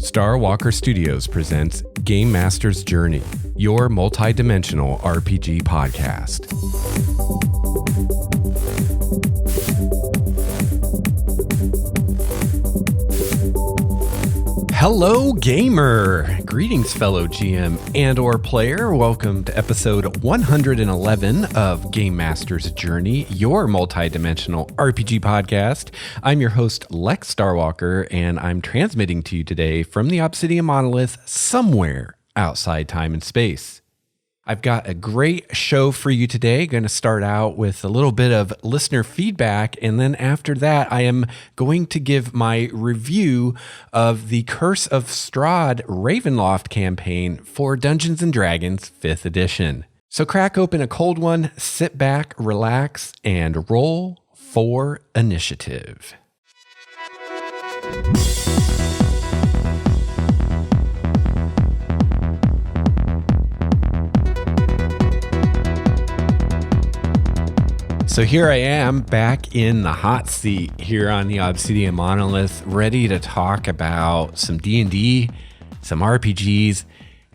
Star Walker Studios presents Game Master's Journey, your multi-dimensional RPG podcast. Hello, gamer! Greetings, fellow GM and/or player. Welcome to episode 111 of Game Master's Journey, your multi-dimensional RPG podcast. I'm your host, Lex Starwalker, and I'm transmitting to you today from the Obsidian Monolith somewhere outside time and space. I've got a great show for you today. Going to start out with a little bit of listener feedback, and then after that, I am going to give my review of the Curse of Strahd Ravenloft campaign for Dungeons & Dragons 5th edition. So crack open a cold one, sit back, relax, and roll for initiative. So here I am back in the hot seat here on the Obsidian Monolith, ready to talk about some D&D, some RPGs,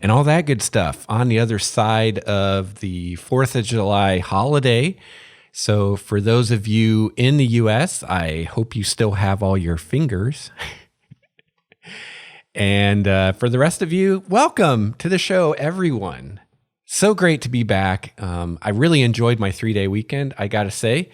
and all that good stuff on the other side of the 4th of July holiday. So for those of you in the US, I hope you still have all your fingers. And for the rest of you, welcome to the show, everyone. So great to be back. I really enjoyed my 3-day weekend, I gotta say.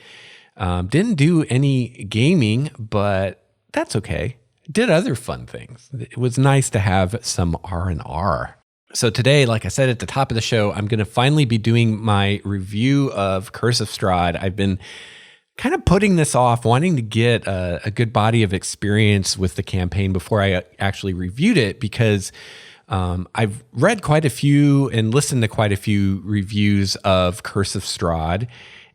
Didn't do any gaming, but that's okay. Did other fun things. It was nice to have some R&R. So today, like I said at the top of the show, I'm gonna finally be doing my review of Curse of Strahd. I've been kind of putting this off, wanting to get a good body of experience with the campaign before I actually reviewed it, because I've read quite a few and listened to quite a few reviews of Curse of Strahd,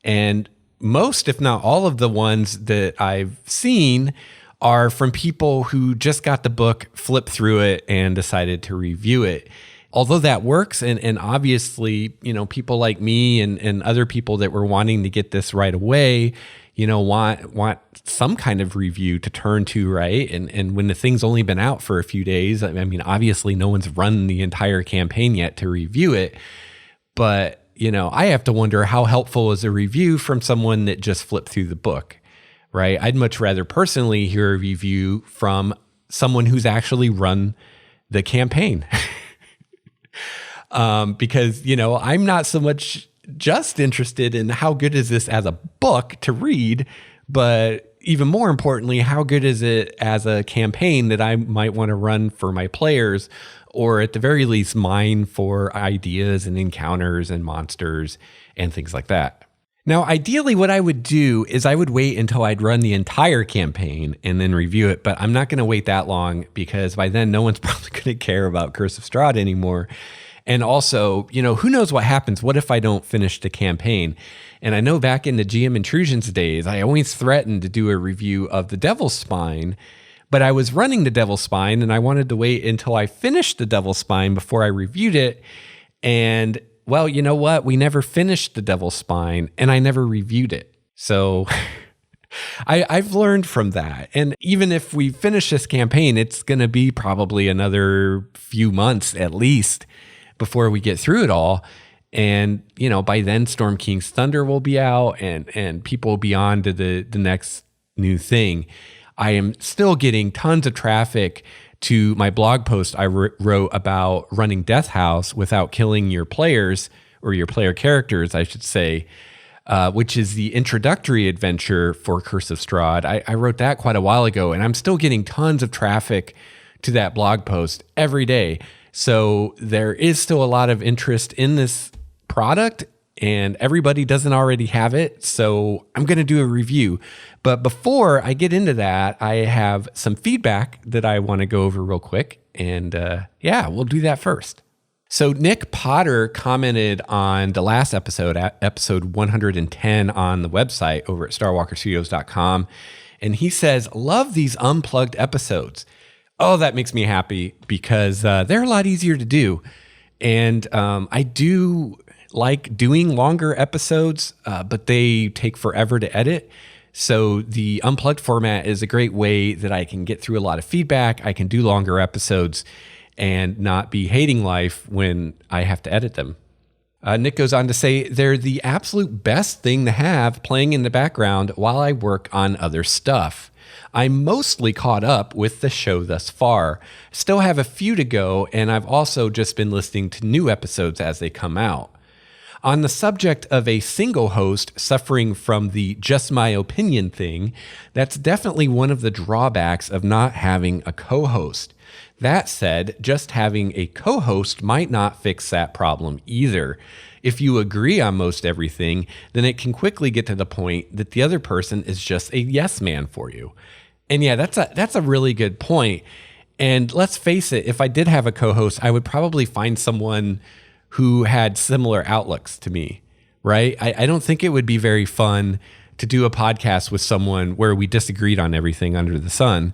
and most, if not all of the ones that I've seen are from people who just got the book, flipped through it, and decided to review it. Although that works, and obviously, you know, people like me and other people that were wanting to get this right away, you know, want some kind of review to turn to, right? And when the thing's only been out for a few days, I mean, obviously no one's run the entire campaign yet to review it. But, you know, I have to wonder how helpful is a review from someone that just flipped through the book, right? I'd much rather personally hear a review from someone who's actually run the campaign. Because, you know, I'm not so much just interested in how good is this as a book to read, but even more importantly, how good is it as a campaign that I might want to run for my players, or at the very least mine for ideas and encounters and monsters and things like that. Now, ideally, what I would do is I would wait until I'd run the entire campaign and then review it, but I'm not going to wait that long, because by then no one's probably going to care about Curse of Strahd anymore. And also, you know, who knows what happens? What if I don't finish the campaign? And I know back in the GM Intrusions days, I always threatened to do a review of the Devil's Spine, but I was running the Devil's Spine and I wanted to wait until I finished the Devil's Spine before I reviewed it. And well, you know what? We never finished the Devil's Spine and I never reviewed it. So I've learned from that. And even if we finish this campaign, it's going to be probably another few months at least before we get through it all. And, you know, by then Storm King's Thunder will be out and people will be on to the next new thing. I am still getting tons of traffic to my blog post I wrote about running Death House without killing your players, or your player characters, I should say, which is the introductory adventure for Curse of Strahd. I wrote that quite a while ago, and I'm still getting tons of traffic to that blog post every day. So there is still a lot of interest in this product, and everybody doesn't already have it. So I'm going to do a review. But before I get into that, I have some feedback that I want to go over real quick. And yeah, we'll do that first. So Nick Potter commented on the last episode, episode 110 on the website over at starwalkerstudios.com. And he says, "Love these unplugged episodes." Oh, that makes me happy, because they're a lot easier to do. And I do like doing longer episodes, but they take forever to edit. So the unplugged format is a great way that I can get through a lot of feedback. I can do longer episodes and not be hating life when I have to edit them. Nick goes on to say, they're the absolute best thing to have playing in the background while I work on other stuff. I'm mostly caught up with the show thus far. Still have a few to go, and I've also just been listening to new episodes as they come out. On the subject of a single host suffering from the just my opinion thing, that's definitely one of the drawbacks of not having a co-host. That said, just having a co-host might not fix that problem either. If you agree on most everything, then it can quickly get to the point that the other person is just a yes man for you. And yeah, that's a really good point. And let's face it, if I did have a co-host, I would probably find someone who had similar outlooks to me, right? I don't think it would be very fun to do a podcast with someone where we disagreed on everything under the sun.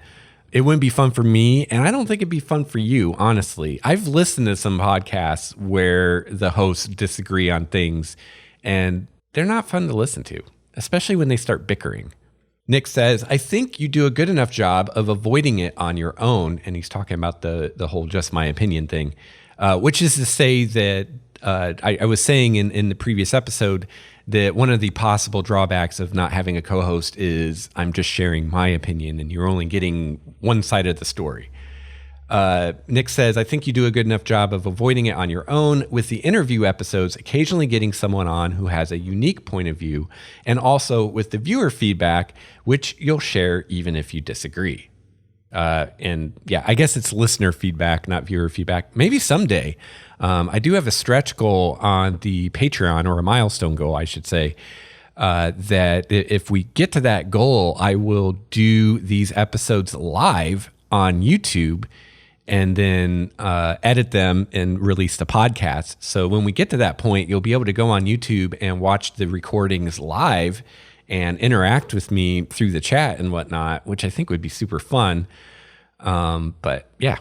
It wouldn't be fun for me, and I don't think it'd be fun for you, honestly. I've listened to some podcasts where the hosts disagree on things, and they're not fun to listen to, especially when they start bickering. Nick says, I think you do a good enough job of avoiding it on your own, and he's talking about the whole just my opinion thing, which is to say that I was saying in the previous episode that one of the possible drawbacks of not having a co-host is I'm just sharing my opinion and you're only getting one side of the story. Nick says, I think you do a good enough job of avoiding it on your own with the interview episodes, occasionally getting someone on who has a unique point of view, and also with the viewer feedback, which you'll share even if you disagree. And yeah, I guess it's listener feedback, not viewer feedback. Maybe someday. I do have a stretch goal on the Patreon, or a milestone goal, I should say, that if we get to that goal, I will do these episodes live on YouTube and then edit them and release the podcast. So when we get to that point, you'll be able to go on YouTube and watch the recordings live and interact with me through the chat and whatnot, which I think would be super fun. But yeah,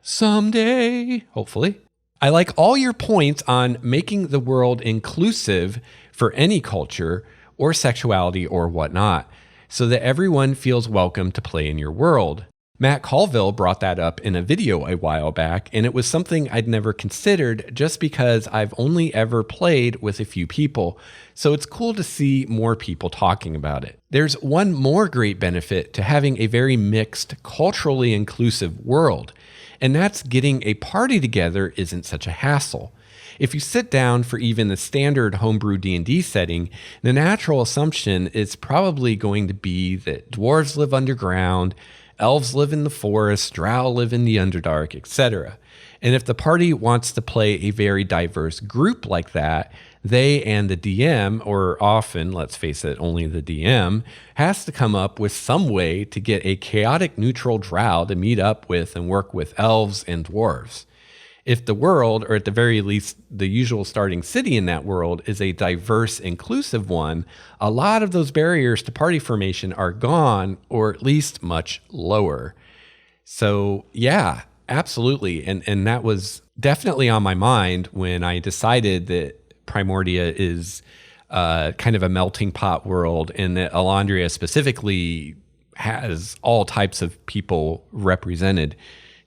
someday, hopefully. I like all your points on making the world inclusive for any culture or sexuality or whatnot, so that everyone feels welcome to play in your world. Matt Colville brought that up in a video a while back, and it was something I'd never considered just because I've only ever played with a few people, so it's cool to see more people talking about it. There's one more great benefit to having a very mixed, culturally inclusive world, and that's getting a party together isn't such a hassle. If you sit down for even the standard homebrew D&D setting, the natural assumption is probably going to be that dwarves live underground, elves live in the forest, drow live in the Underdark, etc. And if the party wants to play a very diverse group like that, they and the DM, or often, let's face it, only the DM, has to come up with some way to get a chaotic neutral drow to meet up with and work with elves and dwarves. If the world, or at the very least the usual starting city in that world, is a diverse, inclusive one, a lot of those barriers to party formation are gone, or at least much lower. So yeah, absolutely. And that was definitely on my mind when I decided that Primordia is kind of a melting pot world, and that Alondria specifically has all types of people represented.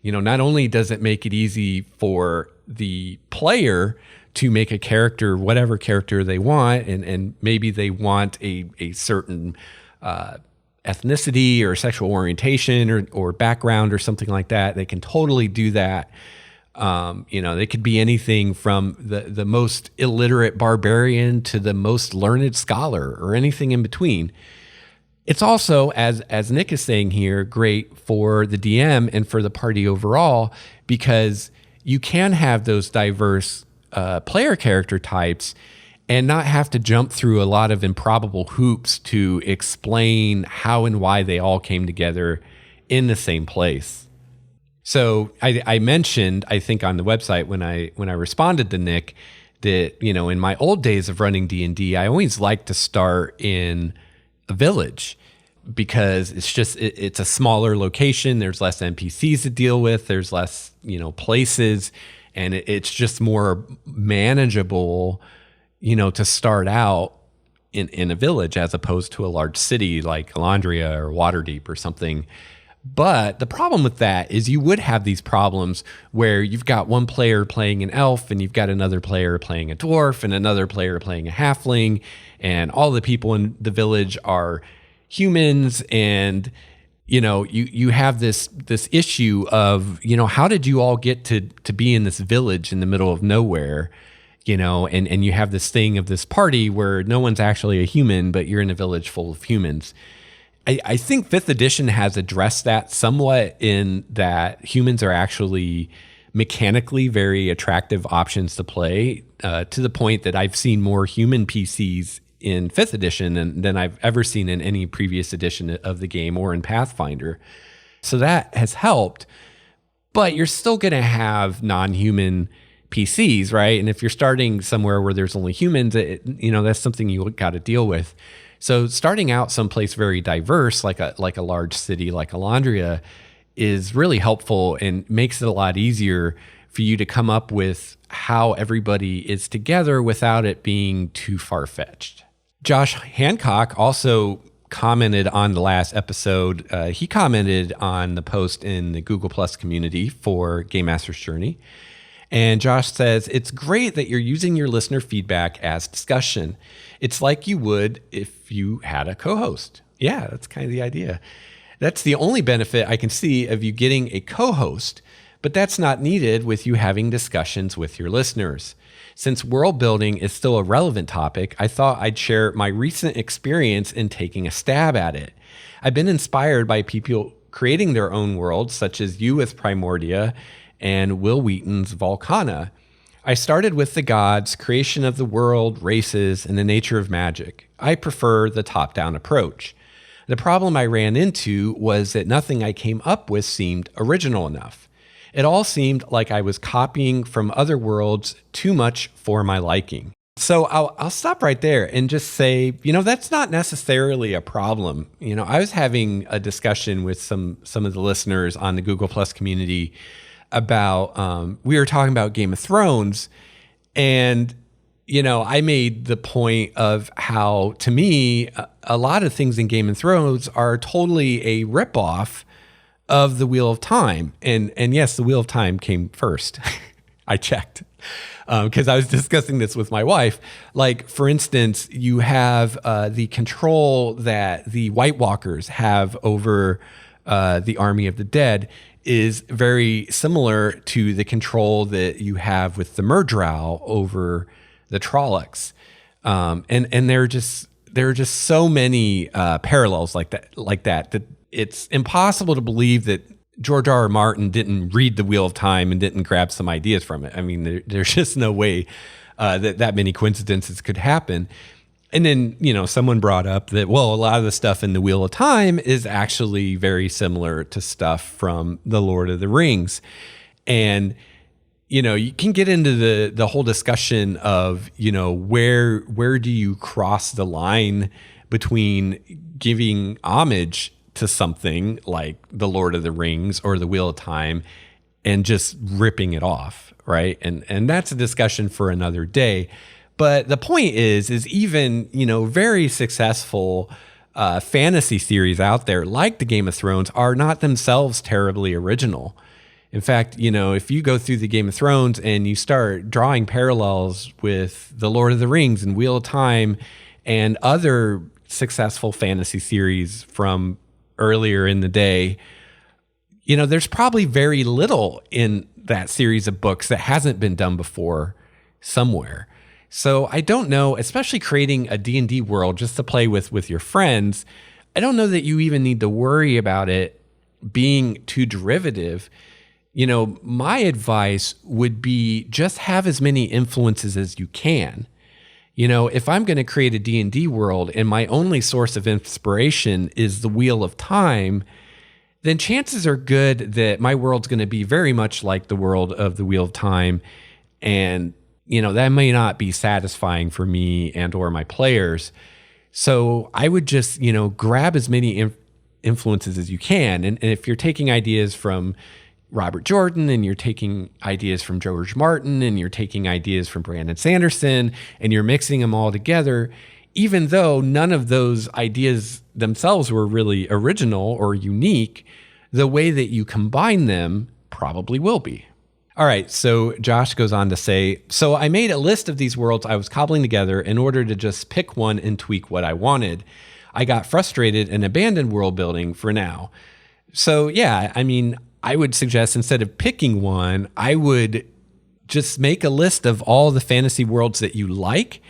You know, not only does it make it easy for the player to make a character, whatever character they want, and maybe they want a certain ethnicity or sexual orientation or background or something like that, they can totally do that. You know, they could be anything from the most illiterate barbarian to the most learned scholar or anything in between. It's also, as Nick is saying here, great for the DM and for the party overall, because you can have those diverse player character types and not have to jump through a lot of improbable hoops to explain how and why they all came together in the same place. So I mentioned, I think on the website when I responded to Nick, that, you know, in my old days of running D&D, I always liked to start in a village because it's a smaller location. There's less NPCs to deal with. There's less, you know, places, and it's just more manageable, you know, to start out in a village as opposed to a large city like Calandria or Waterdeep or something. But the problem with that is you would have these problems where you've got one player playing an elf and you've got another player playing a dwarf and another player playing a halfling, and all the people in the village are humans, and you have this issue of, how did you all get to be in this village in the middle of nowhere? And you have this thing of this party where no one's actually a human, but you're in a village full of humans. I think 5th edition has addressed that somewhat in that humans are actually mechanically very attractive options to play, to the point that I've seen more human PCs in 5th edition than I've ever seen in any previous edition of the game or in Pathfinder. So that has helped, but you're still going to have non-human PCs, right? And if you're starting somewhere where there's only humans, that's something you got to deal with. So starting out someplace very diverse, like a large city like Calandria, is really helpful and makes it a lot easier for you to come up with how everybody is together without it being too far-fetched. Josh Hancock also commented on the last episode. He commented on the post in the Google Plus community for Game Master's Journey. And Josh says, it's great that you're using your listener feedback as discussion. It's like you would if you had a co-host. Yeah, that's kind of the idea. That's the only benefit I can see of you getting a co-host, but that's not needed with you having discussions with your listeners. Since world building is still a relevant topic, I thought I'd share my recent experience in taking a stab at it. I've been inspired by people creating their own worlds, such as you with Primordia and Will Wheaton's Volcana. I started with the gods, creation of the world, races, and the nature of magic. I prefer the top-down approach. The problem I ran into was that nothing I came up with seemed original enough. It all seemed like I was copying from other worlds too much for my liking. So I'll stop right there and just say, that's not necessarily a problem. I was having a discussion with some of the listeners on the Google Plus community about, we were talking about Game of Thrones, and, I made the point of how, to me, a lot of things in Game of Thrones are totally a ripoff of the Wheel of Time. And yes, the Wheel of Time came first. I checked, because I was discussing this with my wife. Like, for instance, you have the control that the White Walkers have over the Army of the Dead is very similar to the control that you have with the Murdrow over the Trollocs. And there are just so many parallels like that it's impossible to believe that George R.R. Martin didn't read the Wheel of Time and didn't grab some ideas from it. I mean, there's just no way that many coincidences could happen. And then, someone brought up that, well, a lot of the stuff in the Wheel of Time is actually very similar to stuff from the Lord of the Rings. And, you can get into the whole discussion of, where do you cross the line between giving homage to something like the Lord of the Rings or the Wheel of Time and just ripping it off, right? And that's a discussion for another day. But the point is even, very successful fantasy series out there like the Game of Thrones are not themselves terribly original. In fact, if you go through the Game of Thrones and you start drawing parallels with the Lord of the Rings and Wheel of Time and other successful fantasy series from earlier in the day, there's probably very little in that series of books that hasn't been done before somewhere. So I don't know, especially creating a D&D world just to play with your friends, I don't know that you even need to worry about it being too derivative. My advice would be just have as many influences as you can. If I'm going to create a D&D world and my only source of inspiration is the Wheel of Time, then chances are good that my world's going to be very much like the world of the Wheel of Time. And, that may not be satisfying for me and or my players. So I would just, grab as many influences as you can. And if you're taking ideas from Robert Jordan and you're taking ideas from George Martin and you're taking ideas from Brandon Sanderson and you're mixing them all together, even though none of those ideas themselves were really original or unique, the way that you combine them probably will be. All right, so Josh goes on to say, so I made a list of these worlds I was cobbling together in order to just pick one and tweak what I wanted. I got frustrated and abandoned world building for now. So yeah, I mean, I would suggest instead of picking one, I would just make a list of all the fantasy worlds that you like,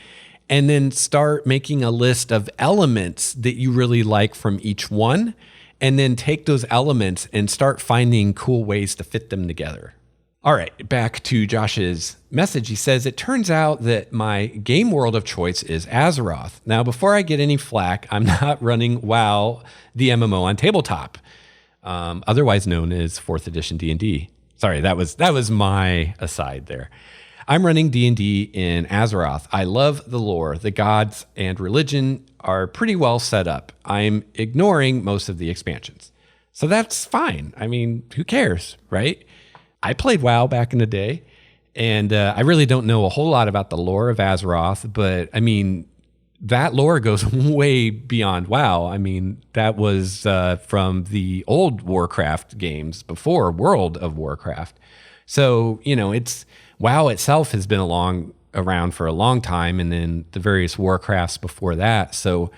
and then start making a list of elements that you really like from each one, and then take those elements and start finding cool ways to fit them together. All right, back to Josh's message. He says, it turns out that my game world of choice is Azeroth. Now, before I get any flack, I'm not running WoW, the MMO on tabletop, otherwise known as 4th edition D&D. Sorry, that was my aside there. I'm running D&D in Azeroth. I love the lore. The gods and religion are pretty well set up. I'm ignoring most of the expansions. So that's fine. I mean, who cares, right? I played WoW back in the day, and I really don't know a whole lot about the lore of Azeroth, but I mean, that lore goes way beyond WoW. I mean, that was from the old Warcraft games before World of Warcraft. So, WoW itself has been around for a long time, and then the various Warcrafts before that. So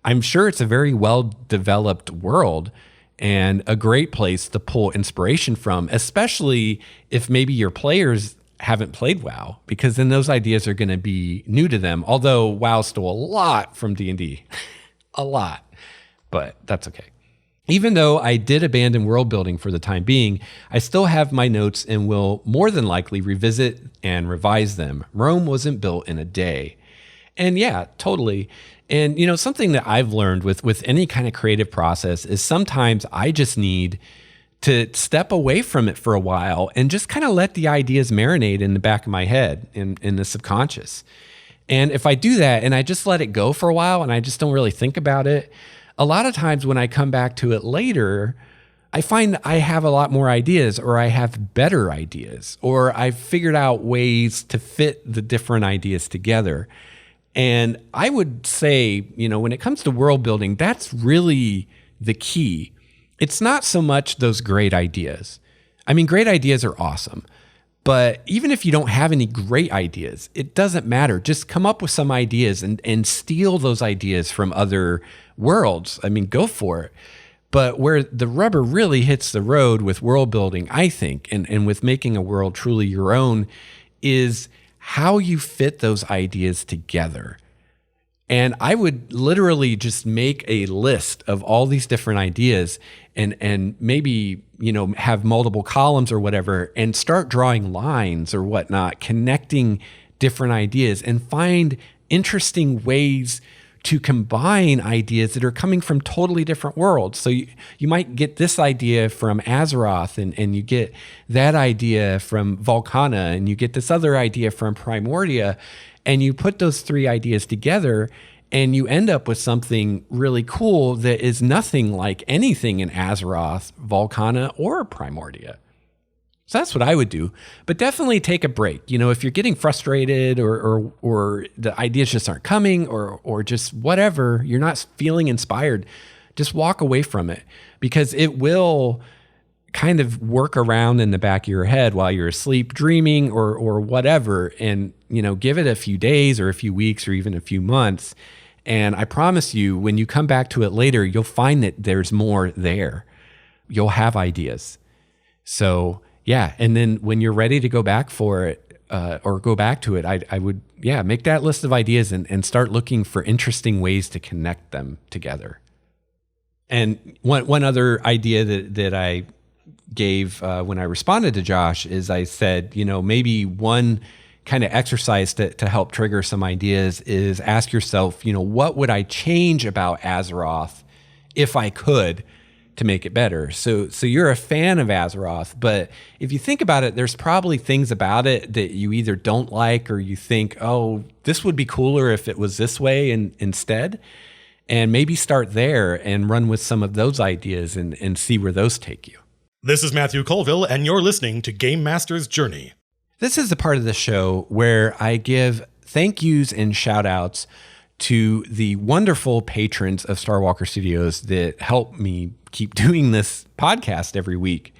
I'm sure it's a very well-developed world, and a great place to pull inspiration from, especially if maybe your players haven't played WoW, because then those ideas are going to be new to them. Although WoW stole a lot from D&D, a lot, but that's okay. Even though I did abandon world building for the time being, I still have my notes and will more than likely revisit and revise them. Rome wasn't built in a day. And yeah, totally. And, something that I've learned with any kind of creative process is sometimes I just need to step away from it for a while and just kind of let the ideas marinate in the back of my head, in the subconscious. And if I do that and I just let it go for a while and I just don't really think about it, a lot of times when I come back to it later, I find I have a lot more ideas, or I have better ideas, or I've figured out ways to fit the different ideas together. And I would say, when it comes to world building, that's really the key. It's not so much those great ideas. I mean, great ideas are awesome. But even if you don't have any great ideas, it doesn't matter. Just come up with some ideas and steal those ideas from other worlds. I mean, go for it. But where the rubber really hits the road with world building, I think, and with making a world truly your own, is how you fit those ideas together. And I would literally just make a list of all these different ideas and maybe, have multiple columns or whatever, and start drawing lines or whatnot, connecting different ideas, and find interesting ways to combine ideas that are coming from totally different worlds. So you might get this idea from Azeroth, and you get that idea from Volcana, and you get this other idea from Primordia, and you put those three ideas together, and you end up with something really cool that is nothing like anything in Azeroth, Volcana, or Primordia. So that's what I would do, but definitely take a break. If you're getting frustrated or the ideas just aren't coming or just whatever, you're not feeling inspired, just walk away from it, because it will kind of work around in the back of your head while you're asleep, dreaming or whatever. And, give it a few days or a few weeks or even a few months. And I promise you, when you come back to it later, you'll find that there's more there. You'll have ideas. So yeah. And then when you're ready to go back for it, or go back to it, I would, make that list of ideas and start looking for interesting ways to connect them together. And one other idea that I gave when I responded to Josh is I said, maybe one kind of exercise to help trigger some ideas is ask yourself, what would I change about Azeroth if I could, to make it better? So you're a fan of Azeroth, but if you think about it, there's probably things about it that you either don't like, or you think, oh, this would be cooler if it was this way instead. And maybe start there and run with some of those ideas and see where those take you. This is Matthew Colville, and you're listening to Game Master's Journey. This is the part of the show where I give thank yous and shout outs to the wonderful patrons of Starwalker Studios that help me keep doing this podcast every week.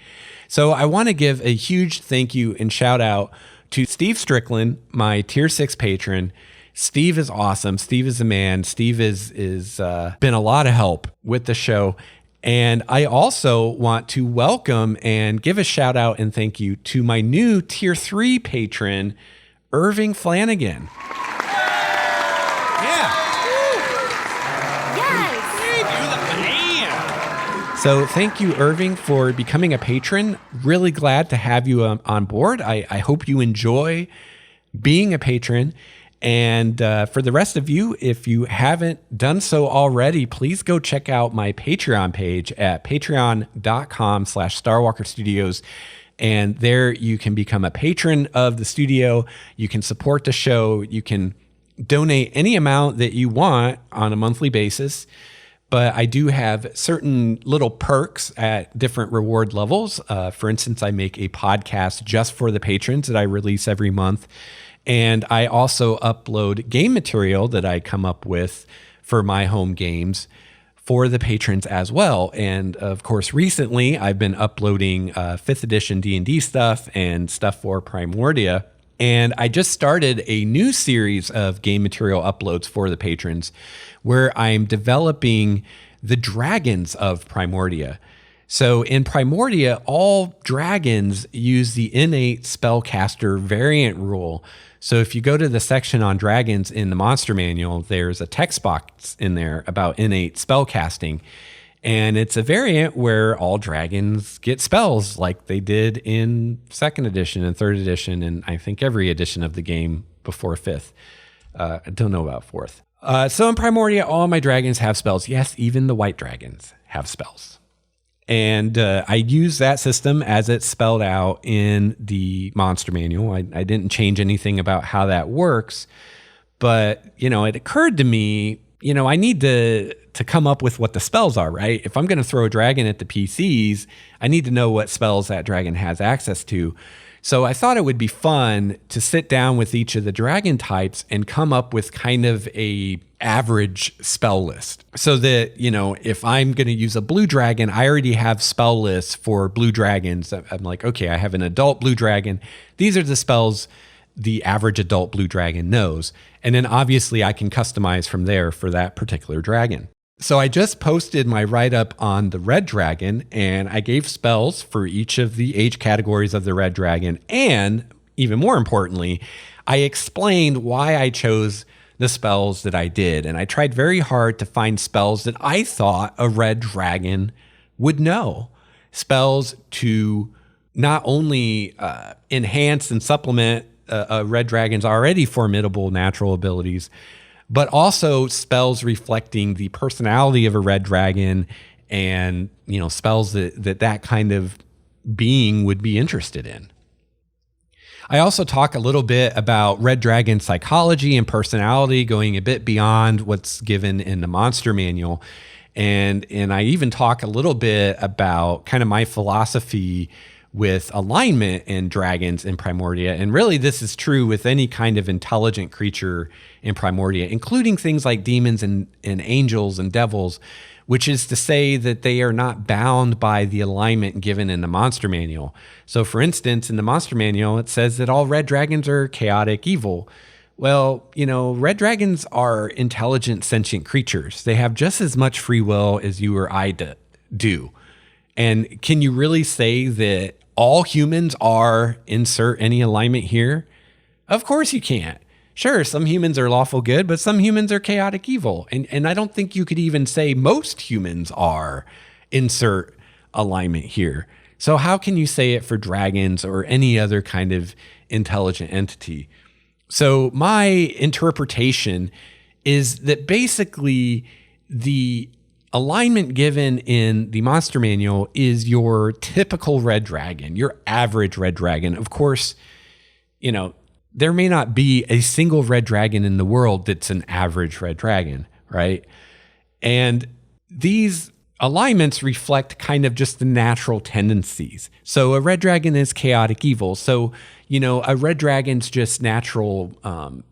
So I want to give a huge thank you and shout out to Steve Strickland, my tier 6 patron. Steve is awesome. Steve is a man. Steve is been a lot of help with the show. And I also want to welcome and give a shout out and thank you to my new tier 3 patron, Irving Flanagan. So thank you, Irving, for becoming a patron. Really glad to have you on board. I hope you enjoy being a patron. And for the rest of you, if you haven't done so already, please go check out my Patreon page at patreon.com/Starwalker Studios. And there you can become a patron of the studio. You can support the show. You can donate any amount that you want on a monthly basis. But I do have certain little perks at different reward levels. For instance, I make a podcast just for the patrons that I release every month. And I also upload game material that I come up with for my home games for the patrons as well. And of course, recently I've been uploading 5th edition D&D stuff and stuff for Primordia. And I just started a new series of game material uploads for the patrons where I'm developing the dragons of Primordia. So in Primordia, all dragons use the innate spellcaster variant rule. So if you go to the section on dragons in the monster manual, there's a text box in there about innate spellcasting. And it's a variant where all dragons get spells like they did in 2nd edition and 3rd edition, and I think every edition of the game before 5th. I don't know about 4th. So in Primordia, all my dragons have spells. Yes, even the white dragons have spells. And I use that system as it's spelled out in the monster manual. I didn't change anything about how that works. But, it occurred to me, I need to come up with what the spells are, right? If I'm going to throw a dragon at the PCs, I need to know what spells that dragon has access to. So I thought it would be fun to sit down with each of the dragon types and come up with kind of a average spell list. So that, if I'm going to use a blue dragon, I already have spell lists for blue dragons. I'm like, okay, I have an adult blue dragon. These are the spells the average adult blue dragon knows. And then obviously I can customize from there for that particular dragon. So I just posted my write-up on the red dragon, and I gave spells for each of the age categories of the red dragon. And even more importantly, I explained why I chose the spells that I did. And I tried very hard to find spells that I thought a red dragon would know. Spells to not only enhance and supplement a red dragon's already formidable natural abilities, but also spells reflecting the personality of a red dragon and, spells that kind of being would be interested in. I also talk a little bit about red dragon psychology and personality, going a bit beyond what's given in the monster manual. And I even talk a little bit about kind of my philosophy with alignment in dragons in Primordia. And really, this is true with any kind of intelligent creature in Primordia, including things like demons and angels and devils, which is to say that they are not bound by the alignment given in the monster manual. So for instance, in the monster manual, it says that all red dragons are chaotic evil. Well, red dragons are intelligent, sentient creatures. They have just as much free will as you or I do. And can you really say that all humans are insert any alignment here? Of course you can't. Sure, some humans are lawful good, but some humans are chaotic evil. And I don't think you could even say most humans are insert alignment here. So how can you say it for dragons or any other kind of intelligent entity? So my interpretation is that basically the alignment given in the monster manual is your typical red dragon, your average red dragon. Of course, there may not be a single red dragon in the world that's an average red dragon, right? And these alignments reflect kind of just the natural tendencies. So a red dragon is chaotic evil. So, a red dragon's just natural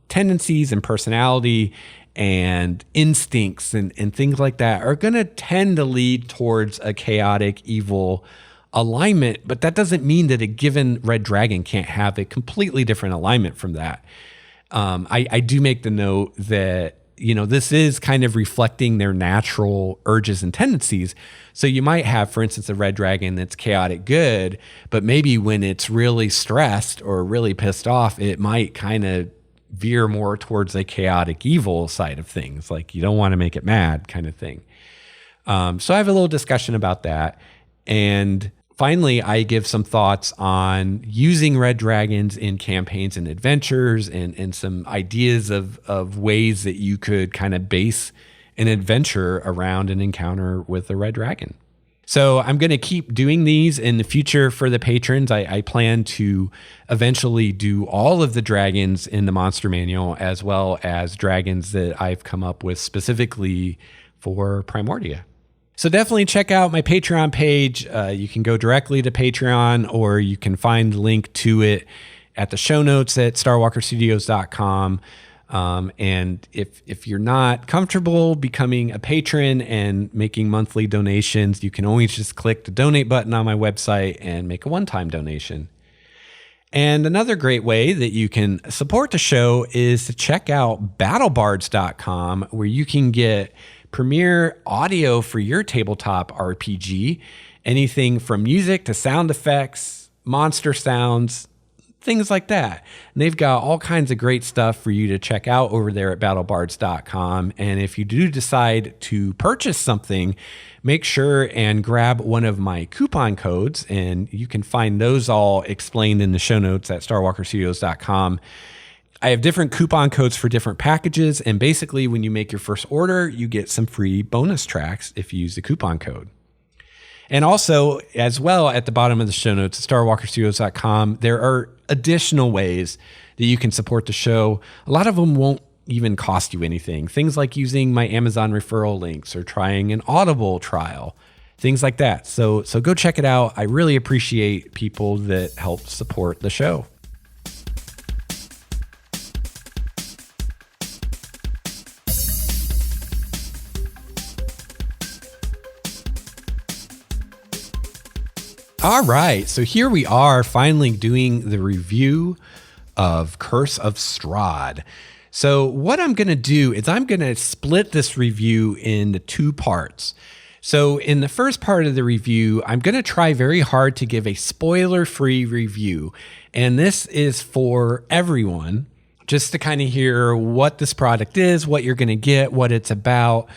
tendencies and personality and instincts and things like that are going to tend to lead towards a chaotic, evil alignment. But that doesn't mean that a given red dragon can't have a completely different alignment from that. I do make the note that, this is kind of reflecting their natural urges and tendencies. So you might have, for instance, a red dragon that's chaotic good, but maybe when it's really stressed or really pissed off, it might kind of veer more towards a chaotic evil side of things. Like you don't want to make it mad kind of thing. So I have a little discussion about that. And finally, I give some thoughts on using red dragons in campaigns and adventures and some ideas of ways that you could kind of base an adventure around an encounter with a red dragon. So I'm going to keep doing these in the future for the patrons. I plan to eventually do all of the dragons in the monster manual, as well as dragons that I've come up with specifically for Primordia. So definitely check out my Patreon page. You can go directly to Patreon, or you can find the link to it at the show notes at starwalkerstudios.com. And if you're not comfortable becoming a patron and making monthly donations, you can always just click the donate button on my website and make a one-time donation. And another great way that you can support the show is to check out battlebards.com, where you can get premier audio for your tabletop RPG, anything from music to sound effects, monster sounds, things like that. And they've got all kinds of great stuff for you to check out over there at battlebards.com. And if you do decide to purchase something, make sure and grab one of my coupon codes, and you can find those all explained in the show notes at starwalkerstudios.com. I have different coupon codes for different packages, and basically when you make your first order, you get some free bonus tracks if you use the coupon code. And also, as well, at the bottom of the show notes at starwalkerstudios.com, there are additional ways that you can support the show. A lot of them won't even cost you anything. Things like using my Amazon referral links or trying an Audible trial, things like that. So go check it out. I really appreciate people that help support the show. All right, so here we are finally doing the review of Curse of Strahd. So what I'm going to do is I'm going to split this review into two parts. So in the first part of the review, I'm going to try very hard to give a spoiler-free review. And this is for everyone, just to kind of hear what this product is, what you're going to get, what it's about.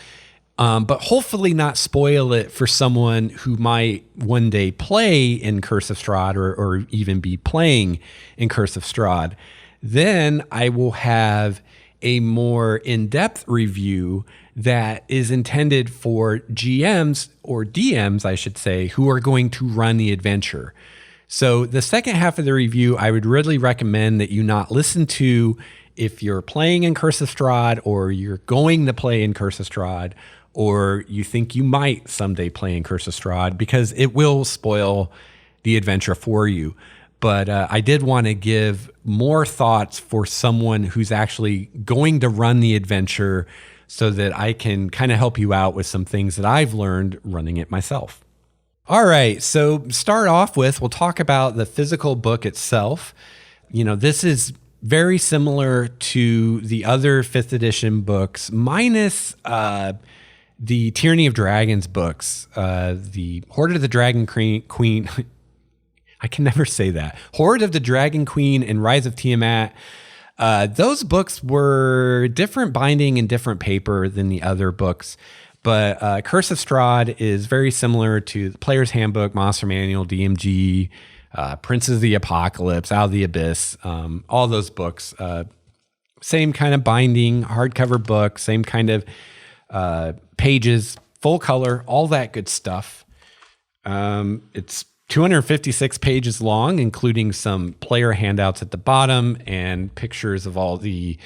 But hopefully not spoil it for someone who might one day play in Curse of Strahd or even be playing in Curse of Strahd. Then I will have a more in-depth review that is intended for GMs or DMs, I should say, who are going to run the adventure. So the second half of the review, I would really recommend that you not listen to if you're playing in Curse of Strahd or you're going to play in Curse of Strahd, or you think you might someday play in Curse of Strahd, because it will spoil the adventure for you. But I did want to give more thoughts for someone who's actually going to run the adventure so that I can kind of help you out with some things that I've learned running it myself. All right, so start off with, we'll talk about the physical book itself. This is very similar to the other 5th edition books, minus the Tyranny of Dragons books, the Horde of the Dragon Queen. I can never say that. Horde of the Dragon Queen and Rise of Tiamat. Those books were different binding and different paper than the other books. But Curse of Strahd is very similar to the Player's Handbook, Monster Manual, DMG, Princes of the Apocalypse, Out of the Abyss, all those books. Same kind of binding, hardcover book, same kind of pages, full color, all that good stuff. It's 256 pages long, including some player handouts at the bottom and pictures of all the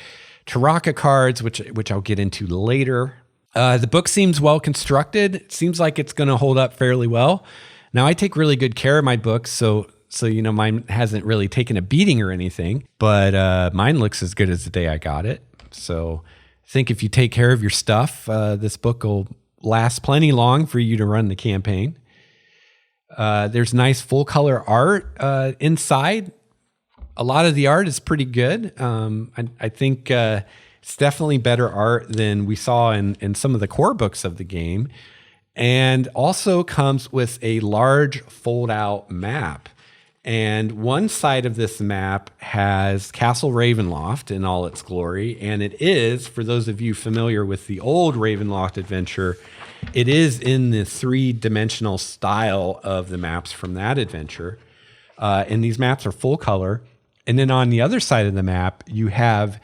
Taraka cards, which I'll get into later. The book seems well constructed. It seems like it's going to hold up fairly well. Now, I take really good care of my books, so mine hasn't really taken a beating or anything, but mine looks as good as the day I got it. So think if you take care of your stuff, this book will last plenty long for you to run the campaign. There's nice full color art inside. A lot of the art is pretty good. I think it's definitely better art than we saw in some of the core books of the game. And also comes with a large fold-out map. And one side of this map has Castle Ravenloft in all its glory. And it is, for those of you familiar with the old Ravenloft adventure, it is in the three-dimensional style of the maps from that adventure. And these maps are full color. And then on the other side of the map, you have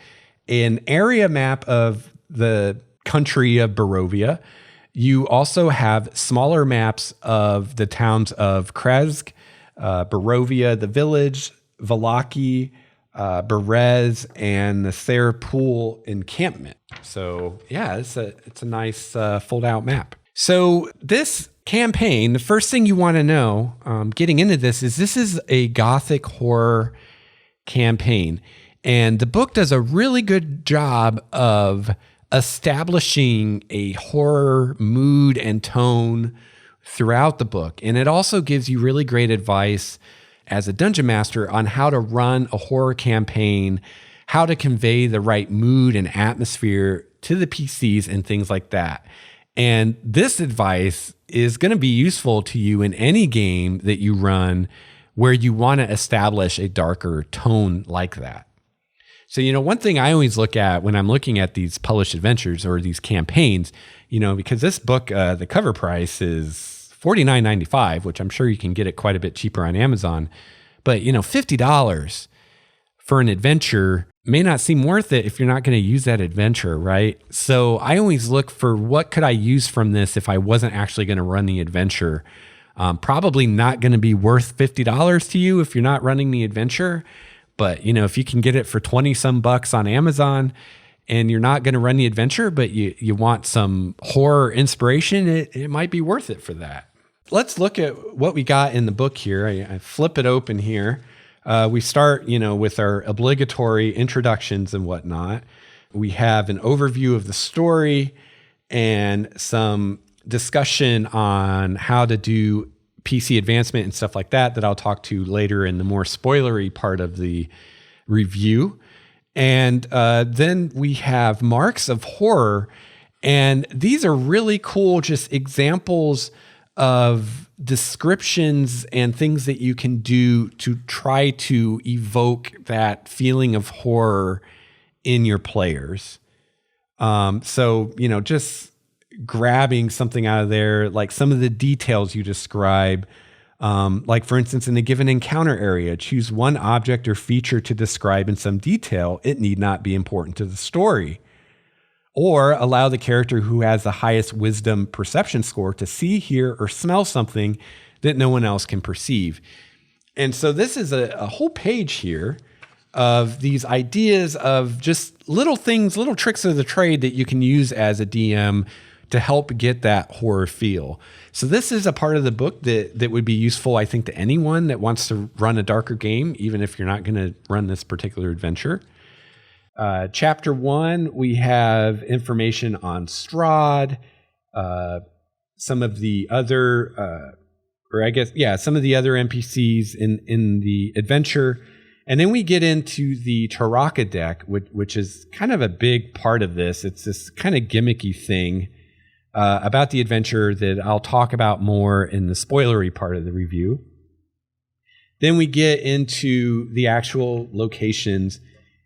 an area map of the country of Barovia. You also have smaller maps of the towns of Kresk, Barovia, the village, Valaki, Berez, and the Therapul encampment. So yeah, it's a nice fold-out map. So this campaign, the first thing you want to know getting into this is a Gothic horror campaign. And the book does a really good job of establishing a horror mood and tone throughout the book. And it also gives you really great advice as a dungeon master on how to run a horror campaign, how to convey the right mood and atmosphere to the PCs and things like that. And this advice is going to be useful to you in any game that you run where you want to establish a darker tone like that. So, one thing I always look at when I'm looking at these published adventures or these campaigns, because this book, the cover price is $49.95, which I'm sure you can get it quite a bit cheaper on Amazon. But, $50 for an adventure may not seem worth it if you're not going to use that adventure, right? So I always look for what could I use from this if I wasn't actually going to run the adventure. Probably not going to be worth $50 to you if you're not running the adventure. But, if you can get it for 20 some bucks on Amazon and you're not going to run the adventure, but you want some horror inspiration, it might be worth it for that. Let's look at what we got in the book here. I flip it open here. We start, with our obligatory introductions and whatnot. We have an overview of the story and some discussion on how to do PC advancement and stuff like that I'll talk to later in the more spoilery part of the review. And then we have marks of horror. And these are really cool, just examples of descriptions and things that you can do to try to evoke that feeling of horror in your players. So, just grabbing something out of there, like some of the details you describe, like for instance, in a given encounter area, choose one object or feature to describe in some detail. It need not be important to the story. Or allow the character who has the highest wisdom perception score to see, hear, or smell something that no one else can perceive. And so this is a whole page here of these ideas of just little things, little tricks of the trade that you can use as a DM to help get that horror feel. So this is a part of the book that would be useful, I think, to anyone that wants to run a darker game, even if you're not going to run this particular adventure. Chapter 1, we have information on Strahd, some of the other, some of the other NPCs in the adventure. And then we get into the Taraka deck, which is kind of a big part of this. It's this kind of gimmicky thing about the adventure that I'll talk about more in the spoilery part of the review. Then we get into the actual locations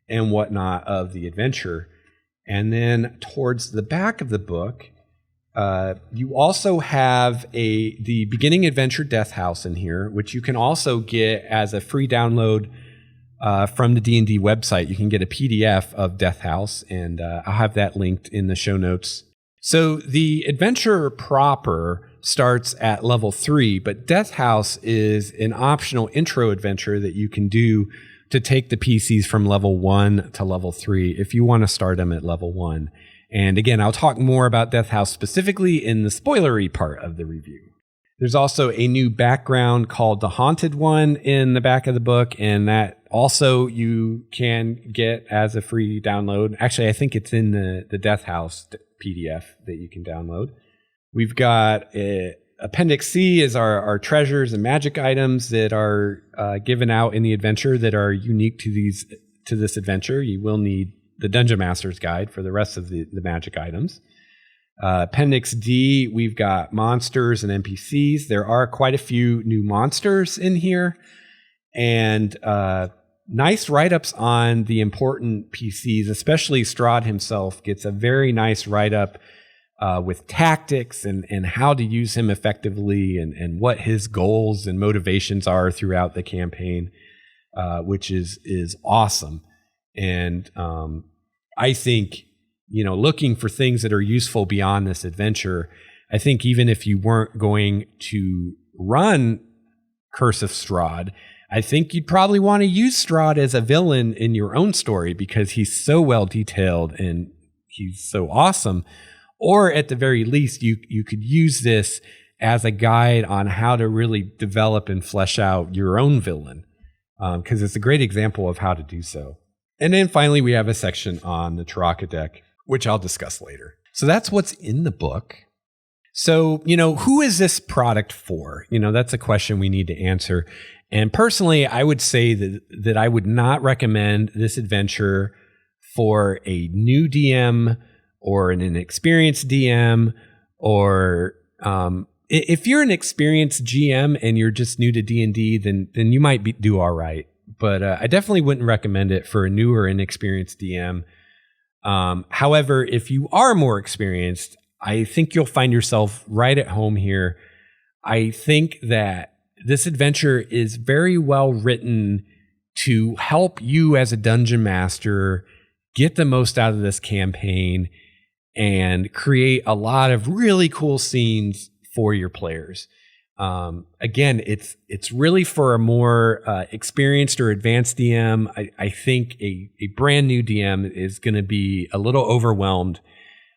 and whatnot of the adventure. And then towards the back of the book, you also have the beginning adventure Death House in here, which you can also get as a free download from the D&D website. You can get a PDF of Death House, and I'll have that linked in the show notes. So the adventure proper starts at level 3, but Death House is an optional intro adventure that you can do to take the PCs from level 1 to level 3 if you want to start them at level 1. And again, I'll talk more about Death House specifically in the spoilery part of the review. There's also a new background called the Haunted One in the back of the book, and that also you can get as a free download. Actually, I think it's in the Death House PDF that you can download. We've got Appendix C is our treasures and magic items that are given out in the adventure that are unique to this adventure. You will need the Dungeon Master's Guide for the rest of the magic items. Appendix D, we've got monsters and NPCs. There are quite a few new monsters in here, and nice write-ups on the important PCs, especially Strahd himself gets a very nice write-up with tactics and how to use him effectively and what his goals and motivations are throughout the campaign, which is awesome. And I think, looking for things that are useful beyond this adventure, I think even if you weren't going to run Curse of Strahd, I think you'd probably want to use Strahd as a villain in your own story because he's so well detailed and he's so awesome. Or at the very least, you could use this as a guide on how to really develop and flesh out your own villain, because it's a great example of how to do so. And then finally, we have a section on the Taraka deck, which I'll discuss later. So that's what's in the book. So, who is this product for? That's a question we need to answer. And personally, I would say that I would not recommend this adventure for a new DM or an inexperienced DM, or if you're an experienced GM and you're just new to D&D, then you might do all right. But I definitely wouldn't recommend it for a new or inexperienced DM. However, if you are more experienced, I think you'll find yourself right at home here. I think that this adventure is very well written to help you as a dungeon master get the most out of this campaign and create a lot of really cool scenes for your players. Again, it's really for a more experienced or advanced DM. I think a brand new DM is going to be a little overwhelmed.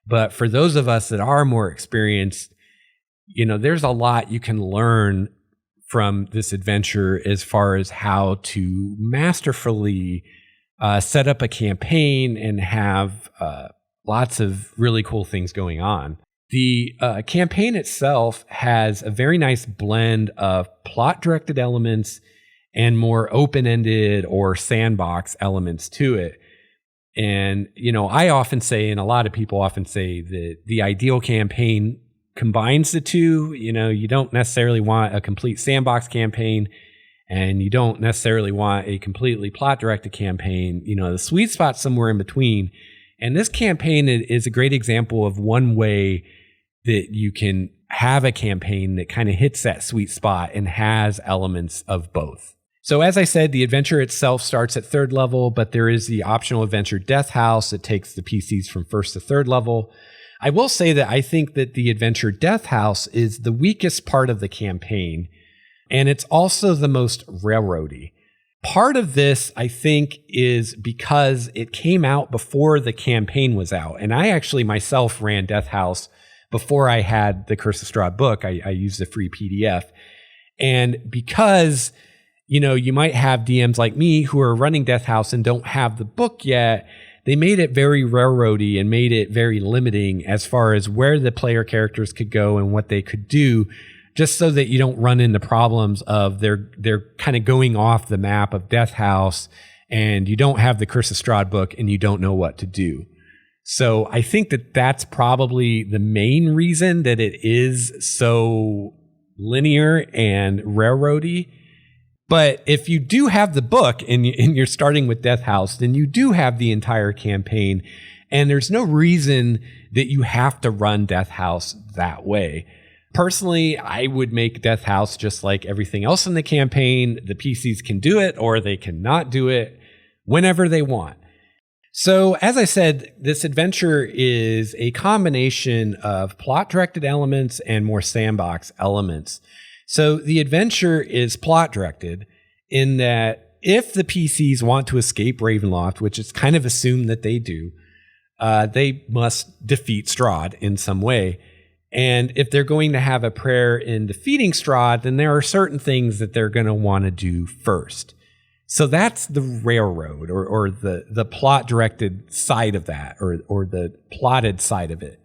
But for those of us that are more experienced, there's a lot you can learn from this adventure as far as how to masterfully set up a campaign and have lots of really cool things going on. The campaign itself has a very nice blend of plot-directed elements and more open-ended or sandbox elements to it. And, I often say, and a lot of people often say, that the ideal campaign combines the two. You don't necessarily want a complete sandbox campaign, and you don't necessarily want a completely plot-directed campaign. The sweet spot's somewhere in between. And this campaign is a great example of one way that you can have a campaign that kind of hits that sweet spot and has elements of both. So as I said, the adventure itself starts at 3rd level, but there is the optional adventure Death House that takes the PCs from 1st to 3rd level. I will say that I think that the adventure Death House is the weakest part of the campaign, and it's also the most railroady. Part of this, I think, is because it came out before the campaign was out. And I actually myself ran Death House before I had the Curse of Strahd book. I used a free PDF. And because, you might have DMs like me who are running Death House and don't have the book yet, they made it very railroady and made it very limiting as far as where the player characters could go and what they could do, just so that you don't run into problems of they're kind of going off the map of Death House and you don't have the Curse of Strahd book and you don't know what to do. So I think that that's probably the main reason that it is so linear and railroady. But if you do have the book and you're starting with Death House, then you do have the entire campaign, and there's no reason that you have to run Death House that way. Personally, I would make Death House just like everything else in the campaign. The PCs can do it or they cannot do it whenever they want. So, as I said, this adventure is a combination of plot-directed elements and more sandbox elements. So, the adventure is plot-directed in that if the PCs want to escape Ravenloft, which is kind of assumed that they do, they must defeat Strahd in some way. And if they're going to have a prayer in defeating Strahd, then there are certain things that they're going to want to do first. So that's the railroad or the plot-directed side of that or the plotted side of it.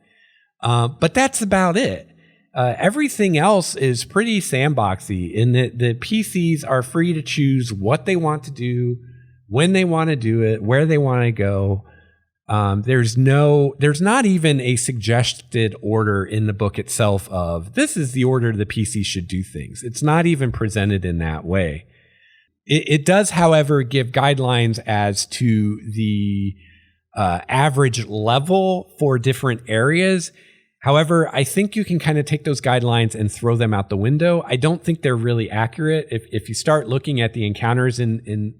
But that's about it. Everything else is pretty sandboxy in that the PCs are free to choose what they want to do, when they want to do it, where they want to go. There's not even a suggested order in the book itself of this is the order the PC should do things. It's not even presented in that way. It does, however, give guidelines as to the average level for different areas. However, I think you can kind of take those guidelines and throw them out the window. I don't think they're really accurate. If you start looking at the encounters in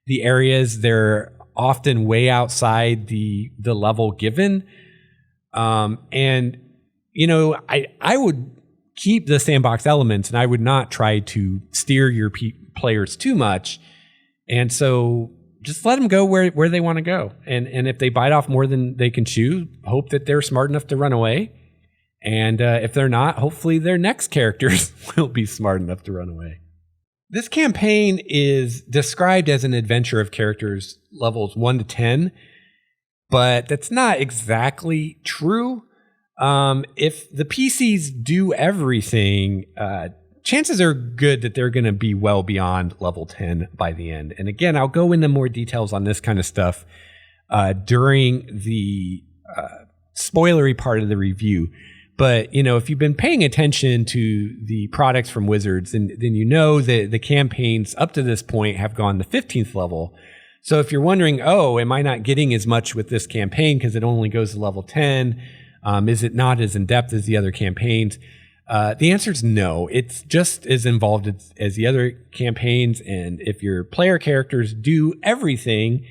the areas, they're often way outside the level given. And, you know, I would keep the sandbox elements and I would not try to steer your players too much. And so just let them go where they want to go. And if they bite off more than they can chew, hope that they're smart enough to run away. And if they're not, hopefully their next characters will be smart enough to run away. This campaign is described as an adventure of characters levels 1 to 10, but that's not exactly true. If the PCs do everything, chances are good that they're going to be well beyond level 10 by the end. And again, I'll go into more details on this kind of stuff during the spoilery part of the review. But, you know, if you've been paying attention to the products from Wizards, then you know that the campaigns up to this point have gone to 15th level. So if you're wondering, oh, am I not getting as much with this campaign because it only goes to level 10? Is it not as in-depth as the other campaigns? The answer is no. It's just as involved as the other campaigns. And if your player characters do everything,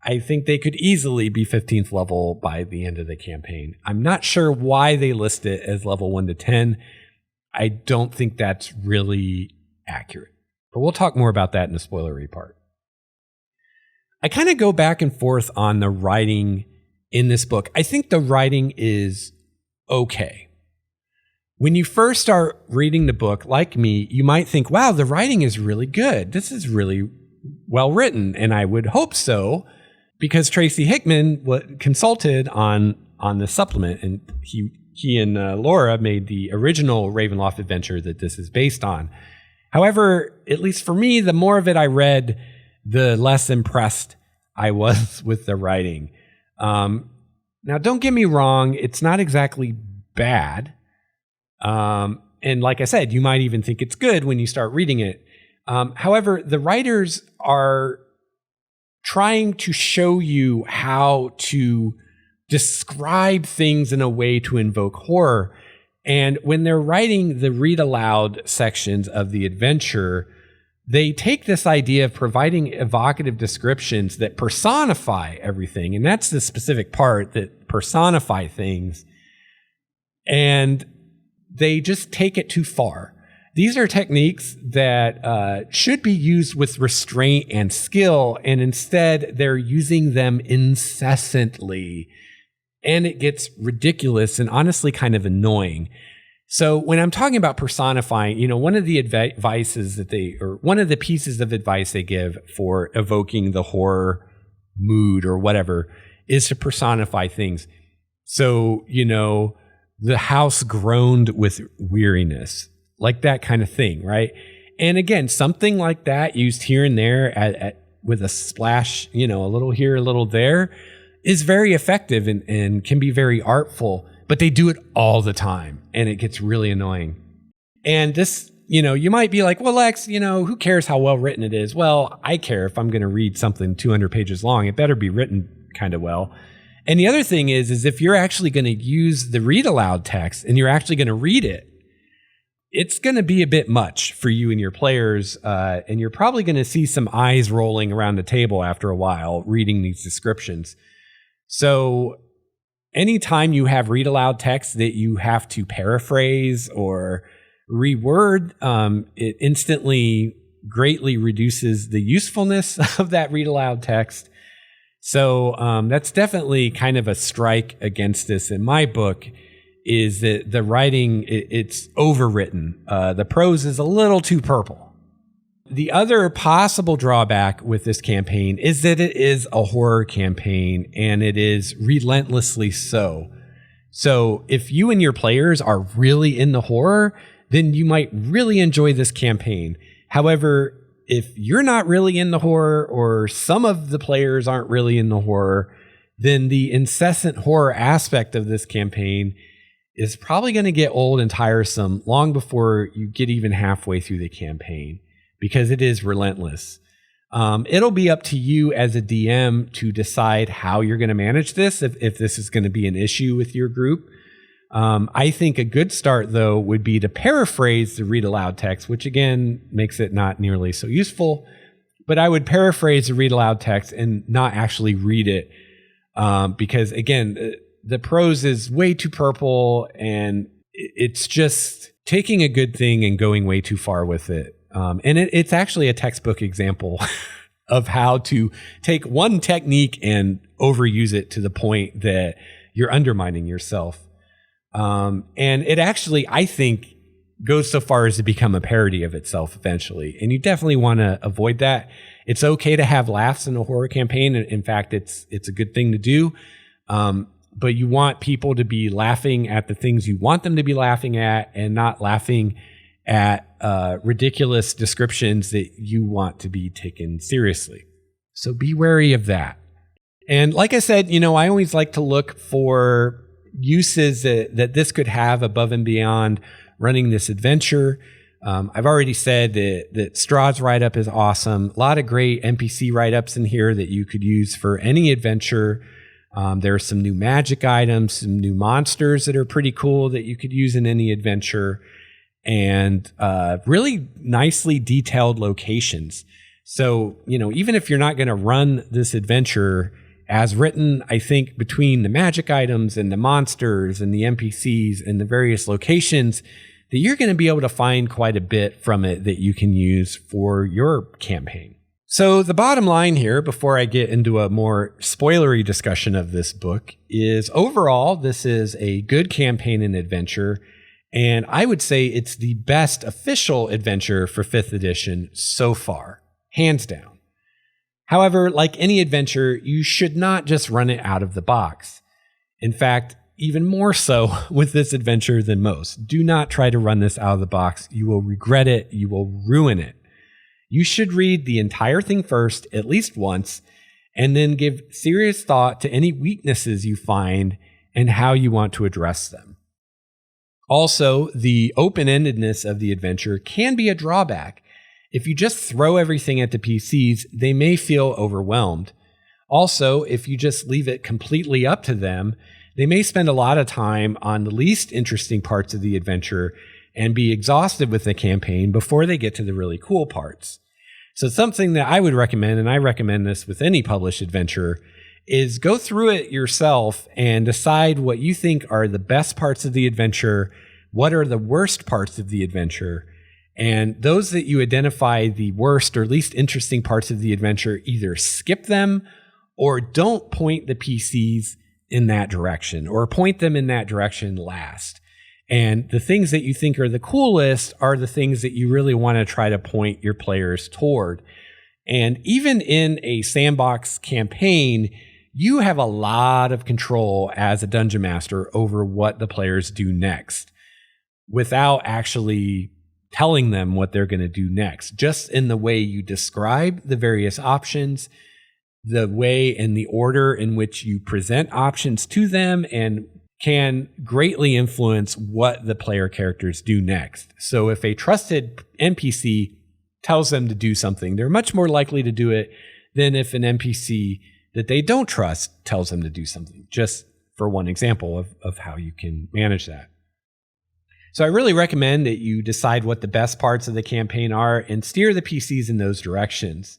I think they could easily be 15th level by the end of the campaign. I'm not sure why they list it as level 1 to 10. I don't think that's really accurate. But we'll talk more about that in the spoilery part. I kind of go back and forth on the writing in this book. I think the writing is okay. When you first start reading the book, like me, you might think, wow, the writing is really good. This is really well written. And I would hope so, because Tracy Hickman consulted on the supplement, and he and Laura made the original Ravenloft adventure that this is based on. However, at least for me, the more of it I read, the less impressed I was with the writing. Now, don't get me wrong, it's not exactly bad. And like I said, you might even think it's good when you start reading it. However, the writers are trying to show you how to describe things in a way to invoke horror. And when they're writing the read aloud sections of the adventure, they take this idea of providing evocative descriptions that personify everything. And that's the specific part, that personify things. And they just take it too far. These are techniques that should be used with restraint and skill, and instead they're using them incessantly. And it gets ridiculous and honestly kind of annoying. So when I'm talking about personifying, you know, one of the advices one of the pieces of advice they give for evoking the horror mood or whatever is to personify things. So, you know, the house groaned with weariness. Like that kind of thing, right? And again, something like that used here and there with a splash, you know, a little here, a little there, is very effective and can be very artful, but they do it all the time and it gets really annoying. And this, you know, you might be like, well, Lex, you know, who cares how well written it is? Well, I care. If I'm going to read something 200 pages long, it better be written kind of well. And the other thing is if you're actually going to use the read aloud text and you're actually going to read it, it's going to be a bit much for you and your players, and you're probably going to see some eyes rolling around the table after a while reading these descriptions. So anytime you have read aloud text that you have to paraphrase or reword, it instantly greatly reduces the usefulness of that read aloud text. So that's definitely kind of a strike against this in my book, is that the writing, it's overwritten. The prose is a little too purple. The other possible drawback with this campaign is that it is a horror campaign, and it is relentlessly so. So if you and your players are really into horror, then you might really enjoy this campaign. However, if you're not really into horror, or some of the players aren't really into horror, then the incessant horror aspect of this campaign is probably going to get old and tiresome long before you get even halfway through the campaign, because it is relentless. It'll be up to you as a DM to decide how you're going to manage this, if this is going to be an issue with your group. I think a good start, though, would be to paraphrase the read aloud text, which again makes it not nearly so useful. But I would paraphrase the read aloud text and not actually read it, because again, the prose is way too purple, and it's just taking a good thing and going way too far with it. And it's actually a textbook example of how to take one technique and overuse it to the point that you're undermining yourself. And it actually, I think, goes so far as to become a parody of itself eventually. And you definitely want to avoid that. It's okay to have laughs in a horror campaign. In fact, it's a good thing to do. But you want people to be laughing at the things you want them to be laughing at, and not laughing at ridiculous descriptions that you want to be taken seriously. So be wary of that. And like I said, I always like to look for uses that this could have above and beyond running this adventure. I've already said that Strahd's write-up is awesome. A lot of great NPC write-ups in here that you could use for any adventure. There are some new magic items, some new monsters that are pretty cool that you could use in any adventure, and really nicely detailed locations. So, even if you're not going to run this adventure as written, I think between the magic items and the monsters and the NPCs and the various locations, that you're going to be able to find quite a bit from it that you can use for your campaign. So the bottom line here, before I get into a more spoilery discussion of this book, is overall, this is a good campaign and adventure. And I would say it's the best official adventure for 5th edition so far, hands down. However, like any adventure, you should not just run it out of the box. In fact, even more so with this adventure than most. Do not try to run this out of the box. You will regret it. You will ruin it. You should read the entire thing first, at least once, and then give serious thought to any weaknesses you find and how you want to address them. Also, the open-endedness of the adventure can be a drawback. If you just throw everything at the PCs, they may feel overwhelmed. Also, if you just leave it completely up to them, they may spend a lot of time on the least interesting parts of the adventure and be exhausted with the campaign before they get to the really cool parts. So something that I would recommend, and I recommend this with any published adventure, is go through it yourself and decide what you think are the best parts of the adventure, what are the worst parts of the adventure, and those that you identify the worst or least interesting parts of the adventure, either skip them or don't point the PCs in that direction, or point them in that direction last. And the things that you think are the coolest are the things that you really want to try to point your players toward. And even in a sandbox campaign, you have a lot of control as a dungeon master over what the players do next without actually telling them what they're going to do next. Just in the way you describe the various options, the way and the order in which you present options to them, and can greatly influence what the player characters do next. So if a trusted NPC tells them to do something, they're much more likely to do it than if an NPC that they don't trust tells them to do something, just for one example of how you can manage that. So I really recommend that you decide what the best parts of the campaign are and steer the PCs in those directions.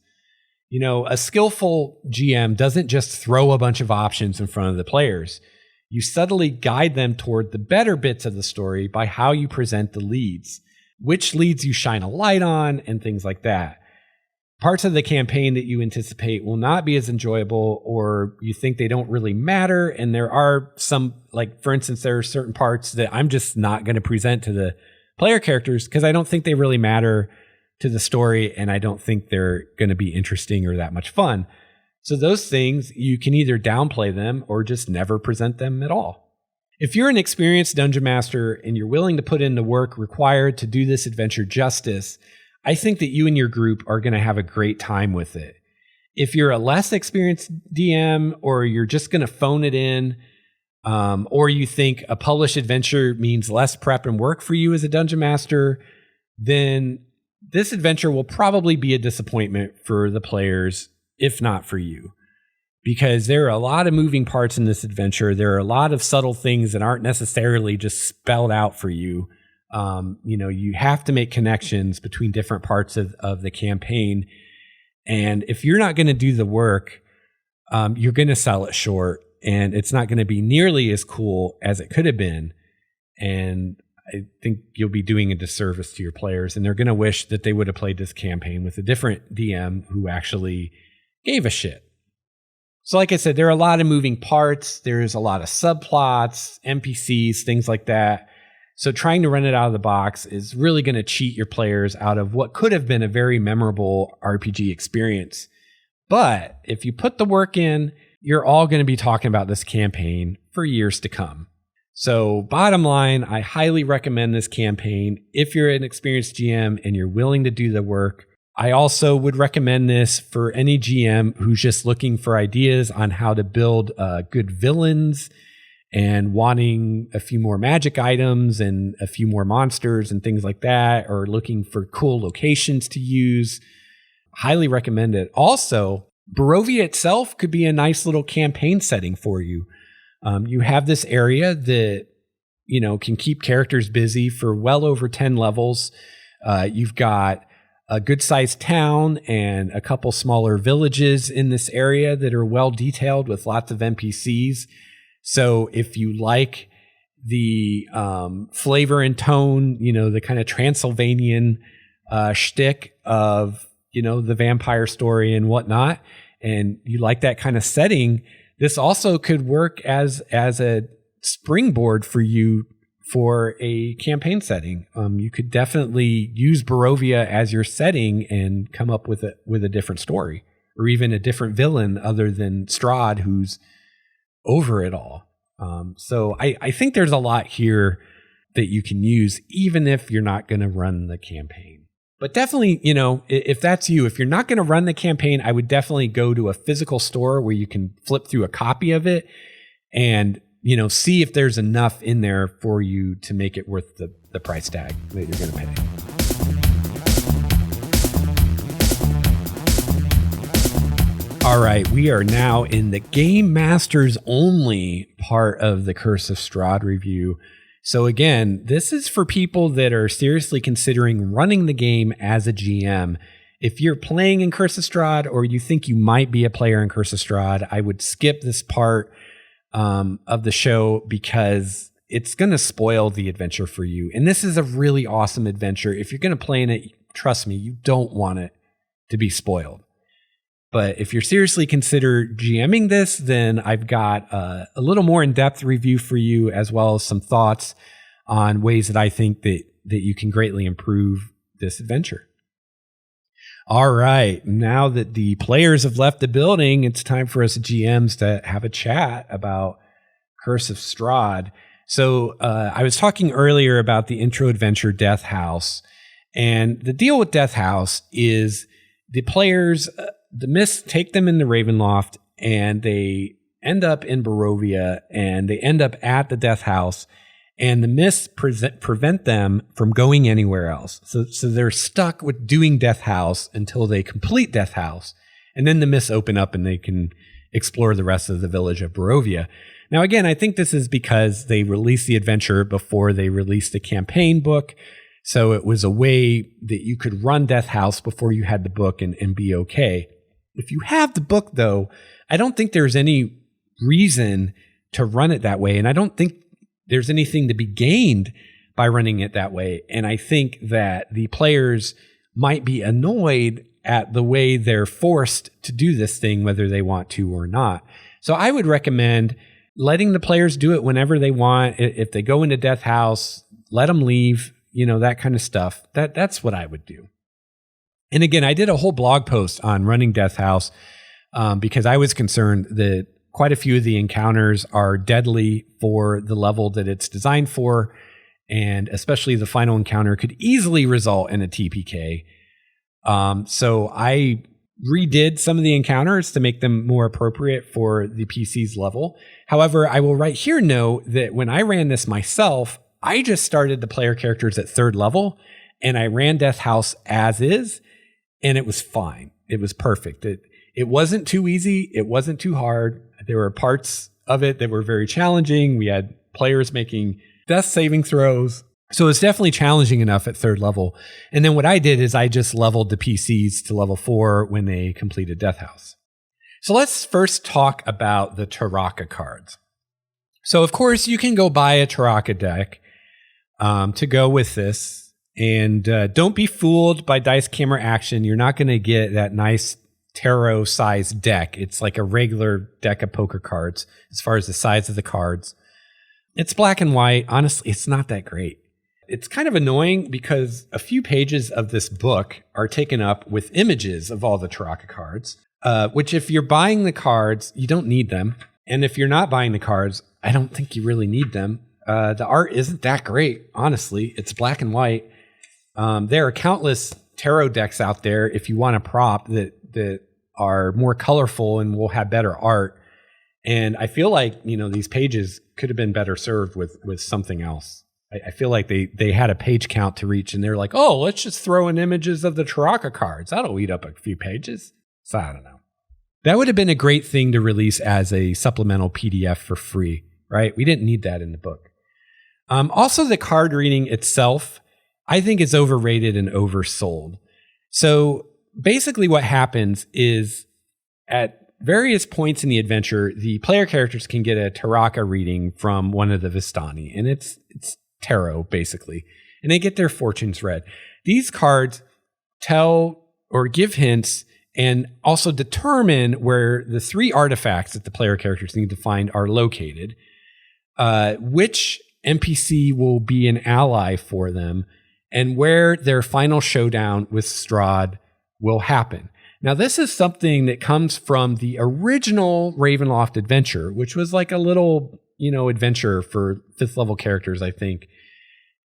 A skillful GM doesn't just throw a bunch of options in front of the players. You subtly guide them toward the better bits of the story by how you present the leads, which leads you shine a light on, and things like that. parts of the campaign that you anticipate will not be as enjoyable, or you think they don't really matter. And there are some, like, for instance, there are certain parts that I'm just not going to present to the player characters because I don't think they really matter to the story, and I don't think they're going to be interesting or that much fun. So those things, you can either downplay them or just never present them at all. If you're an experienced dungeon master and you're willing to put in the work required to do this adventure justice, I think that you and your group are going to have a great time with it. If you're a less experienced DM, or you're just going to phone it in, or you think a published adventure means less prep and work for you as a dungeon master, then this adventure will probably be a disappointment for the players, if not for you. Because there are a lot of moving parts in this adventure. There are a lot of subtle things that aren't necessarily just spelled out for you. You have to make connections between different parts of the campaign. And if you're not going to do the work, you're going to sell it short, and it's not going to be nearly as cool as it could have been. And I think you'll be doing a disservice to your players, and they're going to wish that they would have played this campaign with a different DM who actually gave a shit. So like I said, there are a lot of moving parts. There's a lot of subplots, NPCs, things like that. So trying to run it out of the box is really going to cheat your players out of what could have been a very memorable RPG experience. But if you put the work in, you're all going to be talking about this campaign for years to come. So bottom line, I highly recommend this campaign if you're an experienced GM and you're willing to do the work. I also would recommend this for any GM who's just looking for ideas on how to build good villains and wanting a few more magic items and a few more monsters and things like that, or looking for cool locations to use. Highly recommend it. Also, Barovia itself could be a nice little campaign setting for you. You have this area that, can keep characters busy for well over 10 levels. You've got a good-sized town and a couple smaller villages in this area that are well detailed with lots of NPCs. So if you like the flavor and tone, the kind of Transylvanian shtick of, the vampire story and whatnot, and you like that kind of setting, this also could work as a springboard for you for a campaign setting. You could definitely use Barovia as your setting and come up with a different story, or even a different villain other than Strahd, who's over it all. So I think there's a lot here that you can use, even if you're not going to run the campaign. But definitely, if that's you, if you're not going to run the campaign, I would definitely go to a physical store where you can flip through a copy of it and, see if there's enough in there for you to make it worth the price tag that you're going to pay. All right, we are now in the Game Masters only part of the Curse of Strahd review. So again, this is for people that are seriously considering running the game as a GM. If you're playing in Curse of Strahd, or you think you might be a player in Curse of Strahd, I would skip this part of the show because it's going to spoil the adventure for you. And this is a really awesome adventure. If you're going to play in it, trust me, you don't want it to be spoiled. But if you're seriously consider GMing this, then I've got a little more in-depth review for you, as well as some thoughts on ways that I think that you can greatly improve this adventure. All right, now that the players have left the building, it's time for us GMs to have a chat about Curse of Strahd. So I was talking earlier about the intro adventure Death House, and the deal with Death House is the players... the Mists take them in the Ravenloft, and they end up in Barovia, and they end up at the Death House, and the Mists prevent them from going anywhere else. So they're stuck with doing Death House until they complete Death House, and then the Mists open up and they can explore the rest of the village of Barovia. Now, again, I think this is because they released the adventure before they released the campaign book. So it was a way that you could run Death House before you had the book and be okay. If you have the book, though, I don't think there's any reason to run it that way. And I don't think there's anything to be gained by running it that way. And I think that the players might be annoyed at the way they're forced to do this thing, whether they want to or not. So I would recommend letting the players do it whenever they want. If they go into Death House, let them leave, that kind of stuff. That's what I would do. And again, I did a whole blog post on running Death House because I was concerned that quite a few of the encounters are deadly for the level that it's designed for. And especially the final encounter could easily result in a TPK. So I redid some of the encounters to make them more appropriate for the PC's level. However, I will right here note that when I ran this myself, I just started the player characters at 3rd level and I ran Death House as is, and it was fine. It was perfect. It wasn't too easy. It wasn't too hard. There were parts of it that were very challenging. We had players making death saving throws. So it's definitely challenging enough at 3rd level. And then what I did is I just leveled the PCs to level 4 when they completed Death House. So let's first talk about the Taraka cards. So of course you can go buy a Taraka deck to go with this. And don't be fooled by Dice Camera Action. You're not going to get that nice tarot-sized deck. It's like a regular deck of poker cards as far as the size of the cards. It's black and white. Honestly, it's not that great. It's kind of annoying because a few pages of this book are taken up with images of all the Taraka cards, which if you're buying the cards, you don't need them. And if you're not buying the cards, I don't think you really need them. The art isn't that great, honestly. It's black and white. There are countless tarot decks out there if you want a prop that are more colorful and will have better art. And I feel like, these pages could have been better served with something else. I feel like they had a page count to reach and they're like, oh, let's just throw in images of the Taraka cards. That'll eat up a few pages. So I don't know. That would have been a great thing to release as a supplemental PDF for free, right? We didn't need that in the book. Also, the card reading itself, I think it's overrated and oversold. So basically what happens is at various points in the adventure, the player characters can get a Taraka reading from one of the Vistani, and it's tarot, basically. And they get their fortunes read. These cards tell or give hints and also determine where the 3 artifacts that the player characters need to find are located, which NPC will be an ally for them, and where their final showdown with Strahd will happen. Now, this is something that comes from the original Ravenloft adventure, which was like a little, adventure for 5th level characters, I think.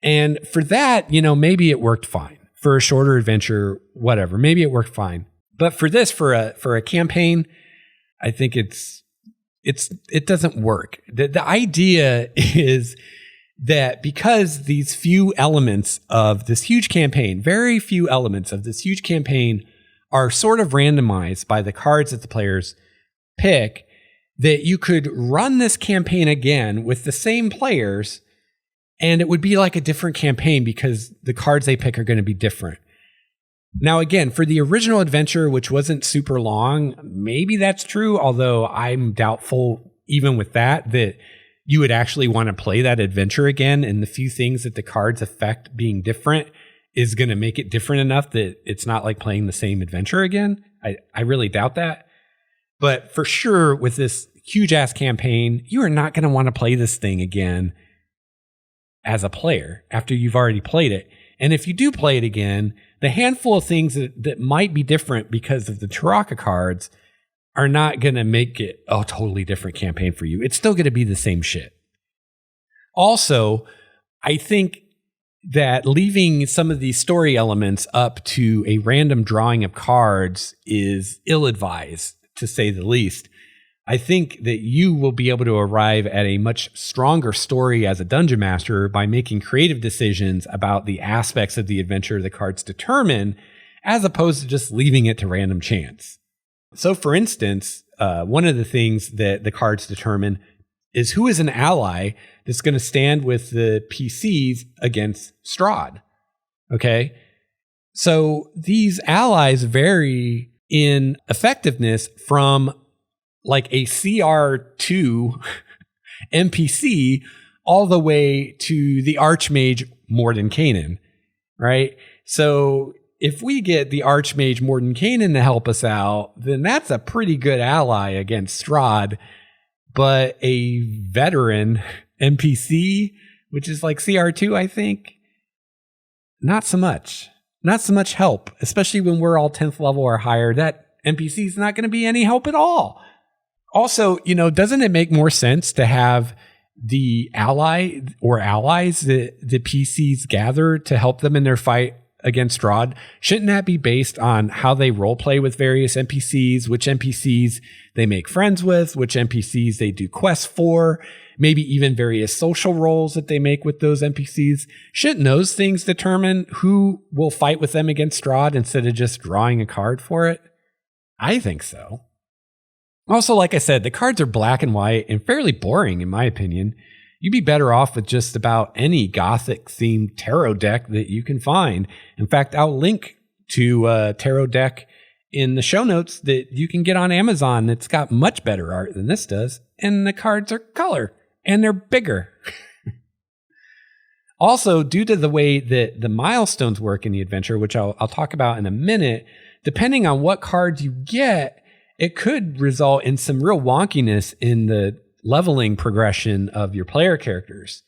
And for that, maybe it worked fine. For a shorter adventure, whatever, maybe it worked fine. But for this, for a campaign, I think it doesn't work. The idea is that because these few elements of this huge campaign, very few elements of this huge campaign are sort of randomized by the cards that the players pick, that you could run this campaign again with the same players and it would be like a different campaign because the cards they pick are going to be different. Now, again, for the original adventure, which wasn't super long, maybe that's true, although I'm doubtful even with that you would actually want to play that adventure again, and the few things that the cards affect being different is going to make it different enough that it's not like playing the same adventure again. I really doubt that. But for sure, with this huge-ass campaign, you are not going to want to play this thing again as a player after you've already played it. And if you do play it again, the handful of things that might be different because of the Taraka cards are not going to make it a totally different campaign for you. It's still going to be the same shit. Also, I think that leaving some of these story elements up to a random drawing of cards is ill-advised, to say the least. I think that you will be able to arrive at a much stronger story as a dungeon master by making creative decisions about the aspects of the adventure the cards determine, as opposed to just leaving it to random chance. So, for instance, one of the things that the cards determine is who is an ally that's going to stand with the PCs against Strahd. Okay? So these allies vary in effectiveness from like a CR2 NPC all the way to the Archmage Morden Kanan, right? So if we get the Archmage Mordenkainen to help us out, then that's a pretty good ally against Strahd. But a veteran NPC, which is like CR2, I think, not so much. Not so much help, especially when we're all 10th level or higher. That NPC is not going to be any help at all. Also, doesn't it make more sense to have the ally or allies that the PCs gather to help them in their fight against Strahd? Shouldn't that be based on how they roleplay with various NPCs, which NPCs they make friends with, which NPCs they do quests for, maybe even various social roles that they make with those NPCs? Shouldn't those things determine who will fight with them against Strahd instead of just drawing a card for it? I think so. Also, like I said, the cards are black and white and fairly boring, in my opinion. You'd be better off with just about any Gothic-themed tarot deck that you can find. In fact, I'll link to a tarot deck in the show notes that you can get on Amazon that's got much better art than this does. And the cards are color, and they're bigger. Also, due to the way that the milestones work in the adventure, which I'll talk about in a minute, depending on what cards you get, it could result in some real wonkiness in the leveling progression of your player characters.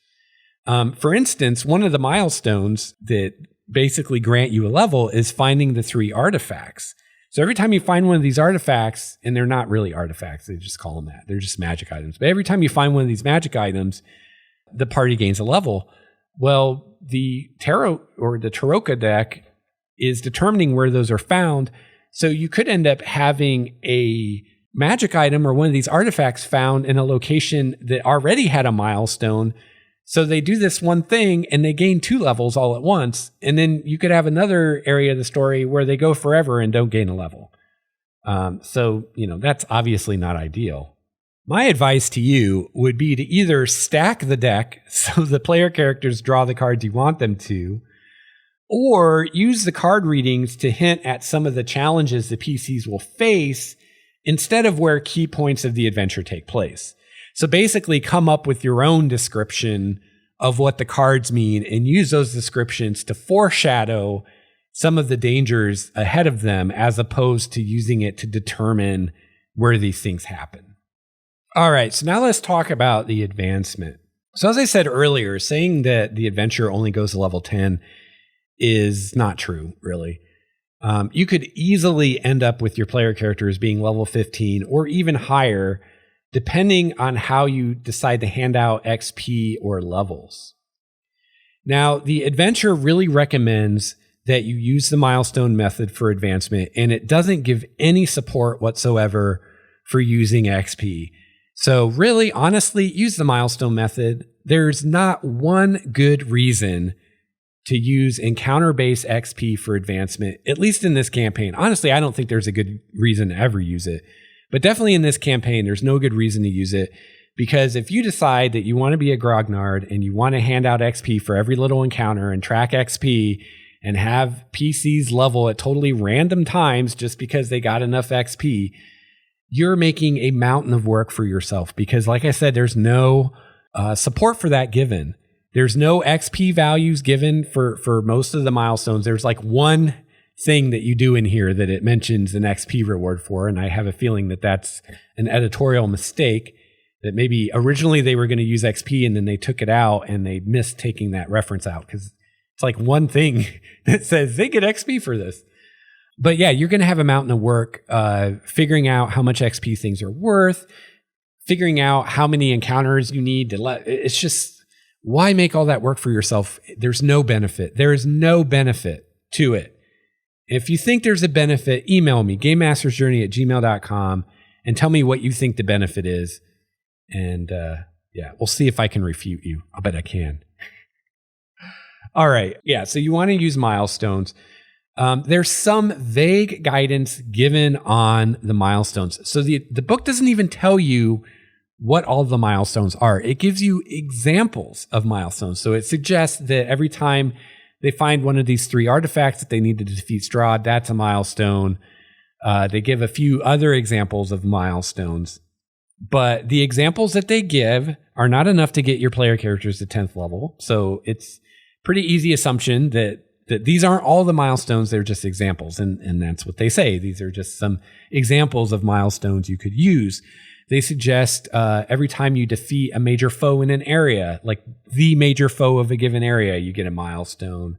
For instance, one of the milestones that basically grant you a level is finding the 3 artifacts. So every time you find one of these artifacts, and they're not really artifacts, they just call them that. They're just magic items. But every time you find one of these magic items, the party gains a level. Well, the tarot or the Tarot deck is determining where those are found. So you could end up having a magic item or one of these artifacts found in a location that already had a milestone. So they do this one thing and they gain 2 levels all at once. And then you could have another area of the story where they go forever and don't gain a level. So that's obviously not ideal. My advice to you would be to either stack the deck so the player characters draw the cards you want them to, or use the card readings to hint at some of the challenges the PCs will face instead of where key points of the adventure take place. So basically come up with your own description of what the cards mean and use those descriptions to foreshadow some of the dangers ahead of them as opposed to using it to determine where these things happen. All right, so now let's talk about the advancement. So as I said earlier, saying that the adventure only goes to level 10 is not true, really. You could easily end up with your player characters being level 15 or even higher, depending on how you decide to hand out XP or levels. Now, the adventure really recommends that you use the milestone method for advancement, and it doesn't give any support whatsoever for using XP. So really, honestly, use the milestone method. There's not one good reason to use encounter-based XP for advancement, at least in this campaign. Honestly, I don't think there's a good reason to ever use it. But definitely in this campaign, there's no good reason to use it, because if you decide that you want to be a grognard and you want to hand out XP for every little encounter and track XP and have PCs level at totally random times just because they got enough XP, you're making a mountain of work for yourself, because like I said, there's no support for that given. There's no XP values given for most of the milestones. There's like one thing that you do in here that it mentions an XP reward for, and I have a feeling that that's an editorial mistake, that maybe originally they were going to use XP and then they took it out and they missed taking that reference out, because it's like one thing that says they get XP for this. But yeah, you're going to have a mountain of work figuring out how much XP things are worth, figuring out how many encounters you need to it's just, why make all that work for yourself? There's no benefit. There is no benefit to it. If you think there's a benefit, email me, gamemastersjourney@gmail.com, and tell me what you think the benefit is. And we'll see if I can refute you. I bet I can. All right. Yeah, so you want to use milestones. There's some vague guidance given on the milestones. So the book doesn't even tell you what all the milestones are. It gives you examples of milestones. So it suggests that every time they find one of these 3 artifacts that they need to defeat Strahd, that's a milestone. They give a few other examples of milestones. But the examples that they give are not enough to get your player characters to 10th level. So it's pretty easy assumption that that these aren't all the milestones, they're just examples. And that's what they say. These are just some examples of milestones you could use. They suggest every time you defeat a major foe in an area, like the major foe of a given area, you get a milestone.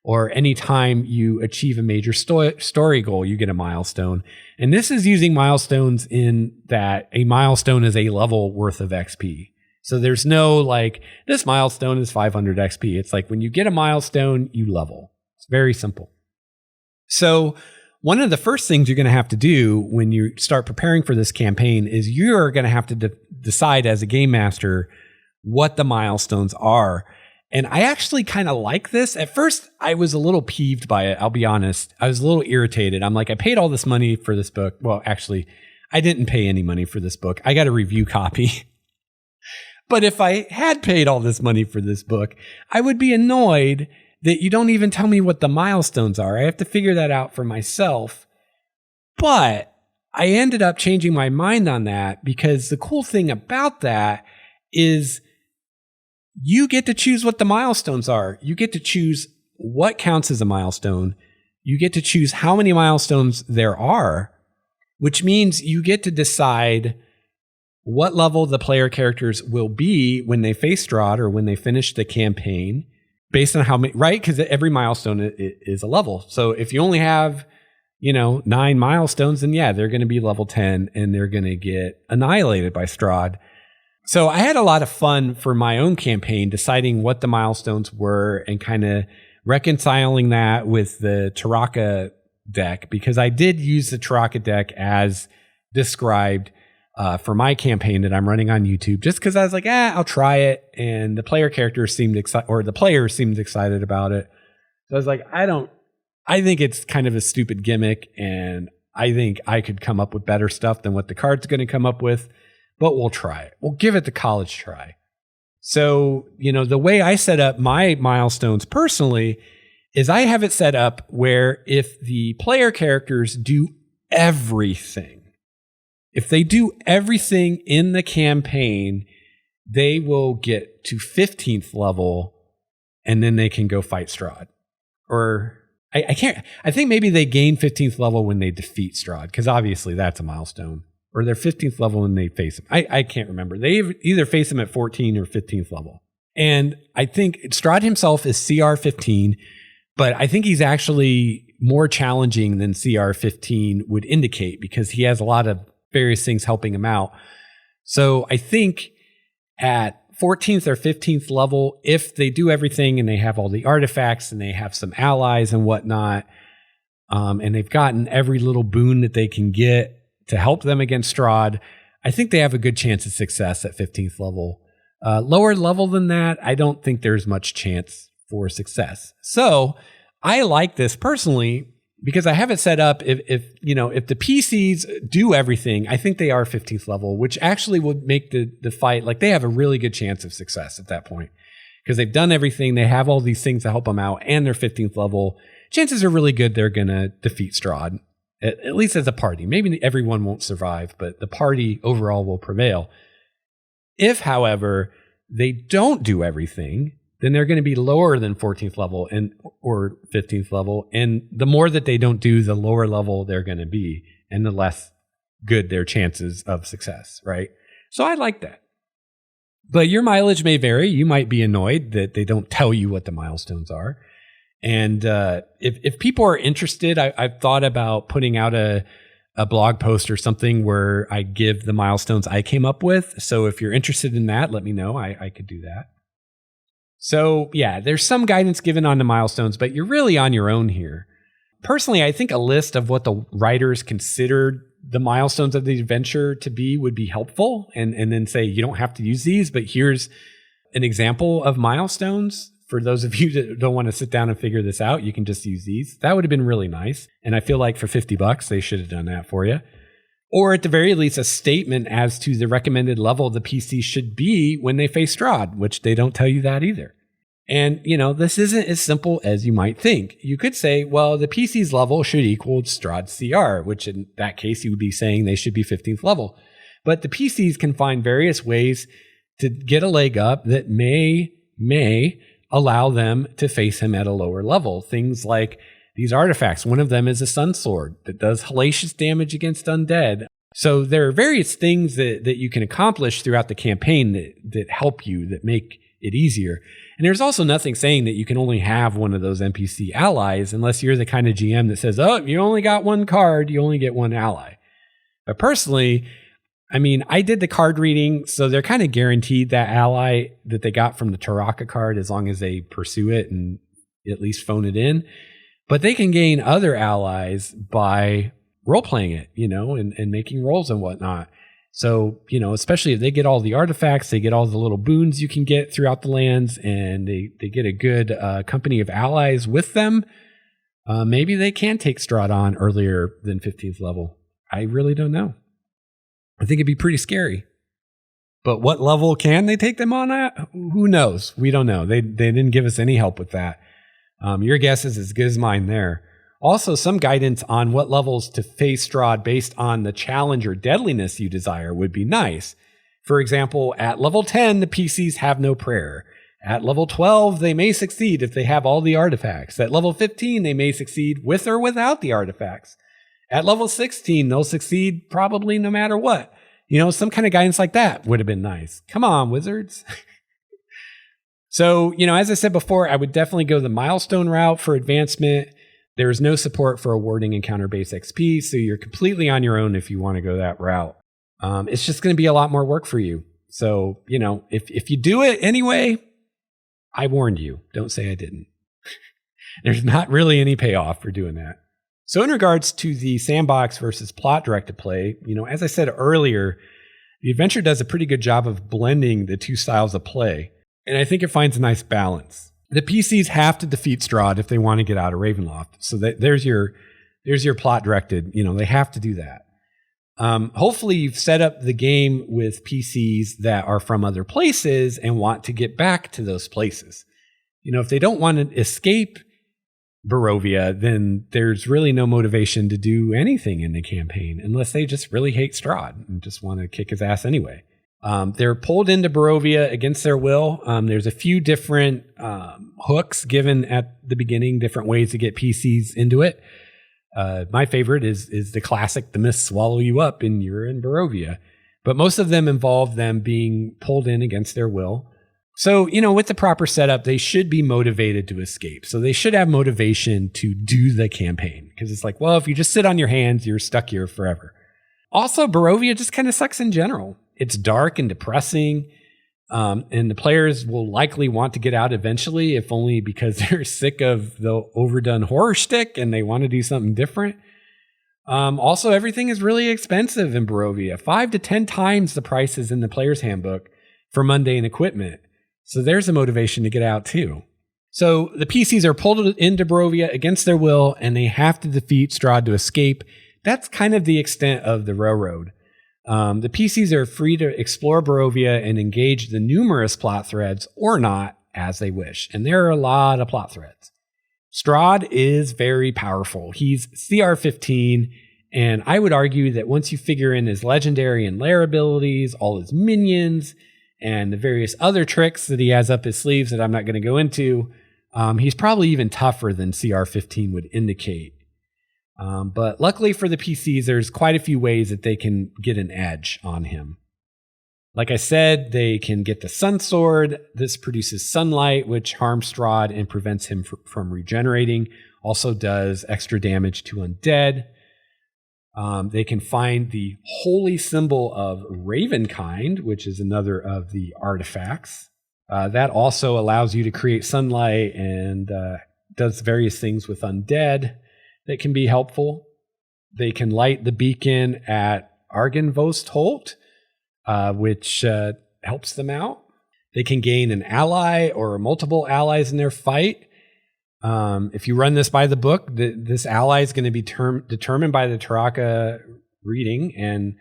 Or anytime you achieve a major story goal, you get a milestone. And this is using milestones in that a milestone is a level worth of XP. So there's no like, this milestone is 500 XP. It's like when you get a milestone, you level. It's very simple. So one of the first things you're going to have to do when you start preparing for this campaign is you're going to have to decide as a game master what the milestones are. And I actually kind of like this. At first, I was a little peeved by it. I'll be honest. I was a little irritated. I'm like, I paid all this money for this book. Well, actually, I didn't pay any money for this book. I got a review copy. But if I had paid all this money for this book, I would be annoyed that you don't even tell me what the milestones are. I have to figure that out for myself. But I ended up changing my mind on that because the cool thing about that is you get to choose what the milestones are. You get to choose what counts as a milestone. You get to choose how many milestones there are, which means you get to decide what level the player characters will be when they face Strahd or when they finish the campaign based on how many, right? Because every milestone is a level. So if you only have, 9 milestones, then yeah, they're going to be level 10 and they're going to get annihilated by Strahd. So I had a lot of fun for my own campaign deciding what the milestones were and kind of reconciling that with the Taraka deck, because I did use the Taraka deck as described for my campaign that I'm running on YouTube, just because I was like, I'll try it. And the player characters seemed excited, or the players seemed excited about it. So I was like, I think it's kind of a stupid gimmick, and I think I could come up with better stuff than what the card's going to come up with. But we'll try it. We'll give it the college try. So, the way I set up my milestones personally is I have it set up where if the player characters do everything, if they do everything in the campaign, they will get to 15th level and then they can go fight Strahd. Or I think maybe they gain 15th level when they defeat Strahd, because obviously that's a milestone. Or they're 15th level when they face him. I can't remember. They either face him at 14 or 15th level. And I think Strahd himself is CR 15, but I think he's actually more challenging than CR 15 would indicate, because he has a lot of various things helping him out. So I think at 14th or 15th level, if they do everything and they have all the artifacts and they have some allies and whatnot, and they've gotten every little boon that they can get to help them against Strahd, I think they have a good chance of success at 15th level. Lower level than that, I don't think there's much chance for success. So I like this personally because I have it set up if the PCs do everything, I think they are 15th level, which actually would make the fight, like they have a really good chance of success at that point. Because they've done everything, they have all these things to help them out, and they're 15th level. Chances are really good they're going to defeat Strahd. At least as a party. Maybe everyone won't survive, but the party overall will prevail. If, however, they don't do everything, then they're going to be lower than 14th level or 15th level. And the more that they don't do, the lower level they're going to be, and the less good their chances of success, right? So I like that. But your mileage may vary. You might be annoyed that they don't tell you what the milestones are. And if people are interested, I've thought about putting out a blog post or something where I give the milestones I came up with. So if you're interested in that, let me know. I could do that. So yeah, there's some guidance given on the milestones, but you're really on your own here. Personally, I think a list of what the writers considered the milestones of the adventure to be would be helpful. And then say, you don't have to use these, but here's an example of milestones. For those of you that don't want to sit down and figure this out, you can just use these. That would have been really nice. And I feel like for $50, they should have done that for you. Or at the very least, a statement as to the recommended level the PC should be when they face Strahd, which they don't tell you that either. And, this isn't as simple as you might think. You could say, well, the PC's level should equal Strahd's CR, which in that case, you would be saying they should be 15th level. But the PCs can find various ways to get a leg up that may allow them to face him at a lower level. Things like these artifacts. One of them is a sun sword that does hellacious damage against undead. So there are various things that you can accomplish throughout the campaign that help you, that make it easier. And there's also nothing saying that you can only have one of those NPC allies unless you're the kind of GM that says, oh, you only got one card, you only get one ally. But personally, I mean, I did the card reading, so they're kind of guaranteed that ally that they got from the Taraka card as long as they pursue it and at least phone it in. But they can gain other allies by role-playing it, and making rolls and whatnot. So, especially if they get all the artifacts, they get all the little boons you can get throughout the lands, and they get a good company of allies with them, maybe they can take Strahd on earlier than 15th level. I really don't know. I think it'd be pretty scary. But what level can they take them on at? Who knows? We don't know. They didn't give us any help with that. Your guess is as good as mine there. Also, some guidance on what levels to face Strahd based on the challenge or deadliness you desire would be nice. For example, at level 10, the PCs have no prayer. At level 12, they may succeed if they have all the artifacts. At level 15, they may succeed with or without the artifacts. At level 16, they'll succeed probably no matter what. Some kind of guidance like that would have been nice. Come on, wizards. So, as I said before, I would definitely go the milestone route for advancement. There is no support for awarding encounter-based XP, so you're completely on your own if you want to go that route. It's just going to be a lot more work for you. So, if you do it anyway, I warned you. Don't say I didn't. There's not really any payoff for doing that. So in regards to the sandbox versus plot-directed play, as I said earlier, the adventure does a pretty good job of blending the two styles of play, and I think it finds a nice balance. The PCs have to defeat Strahd if they want to get out of Ravenloft. So there's your plot directed. They have to do that. Hopefully you've set up the game with PCs that are from other places and want to get back to those places. If they don't want to escape Barovia, then there's really no motivation to do anything in the campaign unless they just really hate Strahd and just want to kick his ass anyway. They're pulled into Barovia against their will. There's a few different hooks given at the beginning, different ways to get PCs into it. My favorite is the classic, the mists swallow you up and you're in Barovia. But most of them involve them being pulled in against their will. So, with the proper setup, they should be motivated to escape. So they should have motivation to do the campaign. Because it's like, well, if you just sit on your hands, you're stuck here forever. Also, Barovia just kind of sucks in general. It's dark and depressing, and the players will likely want to get out eventually, if only because they're sick of the overdone horror shtick and they want to do something different. Also, everything is really expensive in Barovia, 5 to 10 times the prices in the player's handbook for mundane equipment. So there's a motivation to get out too. So the PCs are pulled into Barovia against their will, and they have to defeat Strahd to escape. That's kind of the extent of the railroad. The PCs are free to explore Barovia and engage the numerous plot threads or not as they wish. And there are a lot of plot threads. Strahd is very powerful. He's CR 15, and I would argue that once you figure in his legendary and lair abilities, all his minions, and the various other tricks that he has up his sleeves that I'm not going to go into, he's probably even tougher than CR 15 would indicate. But luckily for the PCs, there's quite a few ways that they can get an edge on him. Like I said, they can get the Sun Sword. This produces sunlight, which harms Strahd and prevents him from regenerating. Also does extra damage to undead. They can find the holy symbol of Ravenkind, which is another of the artifacts. That also allows you to create sunlight and does various things with undead that can be helpful. They can light the beacon at Argenvost Holt, which helps them out. They can gain an ally or multiple allies in their fight. If you run this by the book, this ally is going to be determined by the Taraka reading. And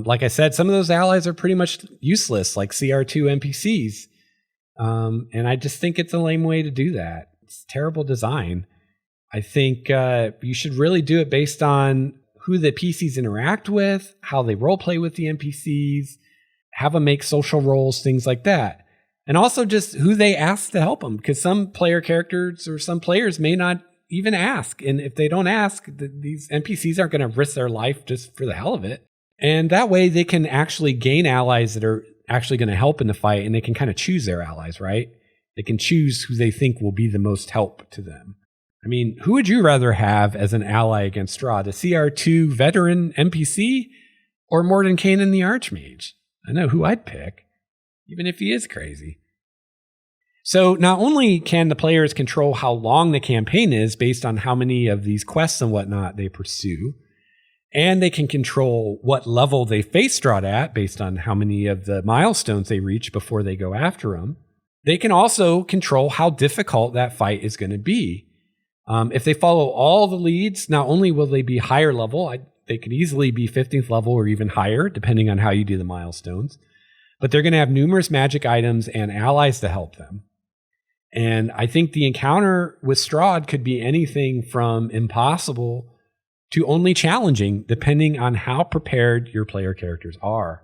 like I said, some of those allies are pretty much useless, like CR2 NPCs. And I just think it's a lame way to do that. It's terrible design. I think you should really do it based on who the PCs interact with, how they roleplay with the NPCs, have them make social roles, things like that. And also just who they ask to help them, because some player characters or some players may not even ask. And if they don't ask, these NPCs aren't going to risk their life just for the hell of it. And that way they can actually gain allies that are actually going to help in the fight, and they can kind of choose their allies, right? They can choose who they think will be the most help to them. I mean, who would you rather have as an ally against Strahd? A CR2 veteran NPC or Mordenkainen the Archmage? I know who I'd pick, even if he is crazy. So not only can the players control how long the campaign is based on how many of these quests and whatnot they pursue, and they can control what level they face Strahd at based on how many of the milestones they reach before they go after him. They can also control how difficult that fight is going to be. If they follow all the leads, not only will they be higher level, they could easily be 15th level or even higher, depending on how you do the milestones, but they're going to have numerous magic items and allies to help them. And I think the encounter with Strahd could be anything from impossible to only challenging, depending on how prepared your player characters are.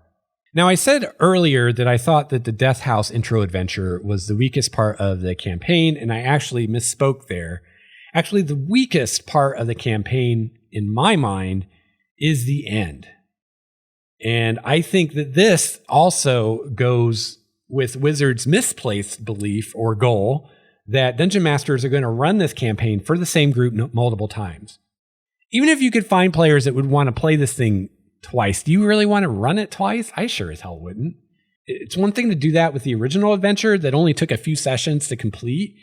Now, I said earlier that I thought that the Death House intro adventure was the weakest part of the campaign, and I actually misspoke there. Actually, the weakest part of the campaign, in my mind, is the end. And I think that this also goes with Wizards' misplaced belief or goal that Dungeon Masters are going to run this campaign for the same group multiple times. Even if you could find players that would want to play this thing twice, do you really want to run it twice? I sure as hell wouldn't. It's one thing to do that with the original adventure that only took a few sessions to complete,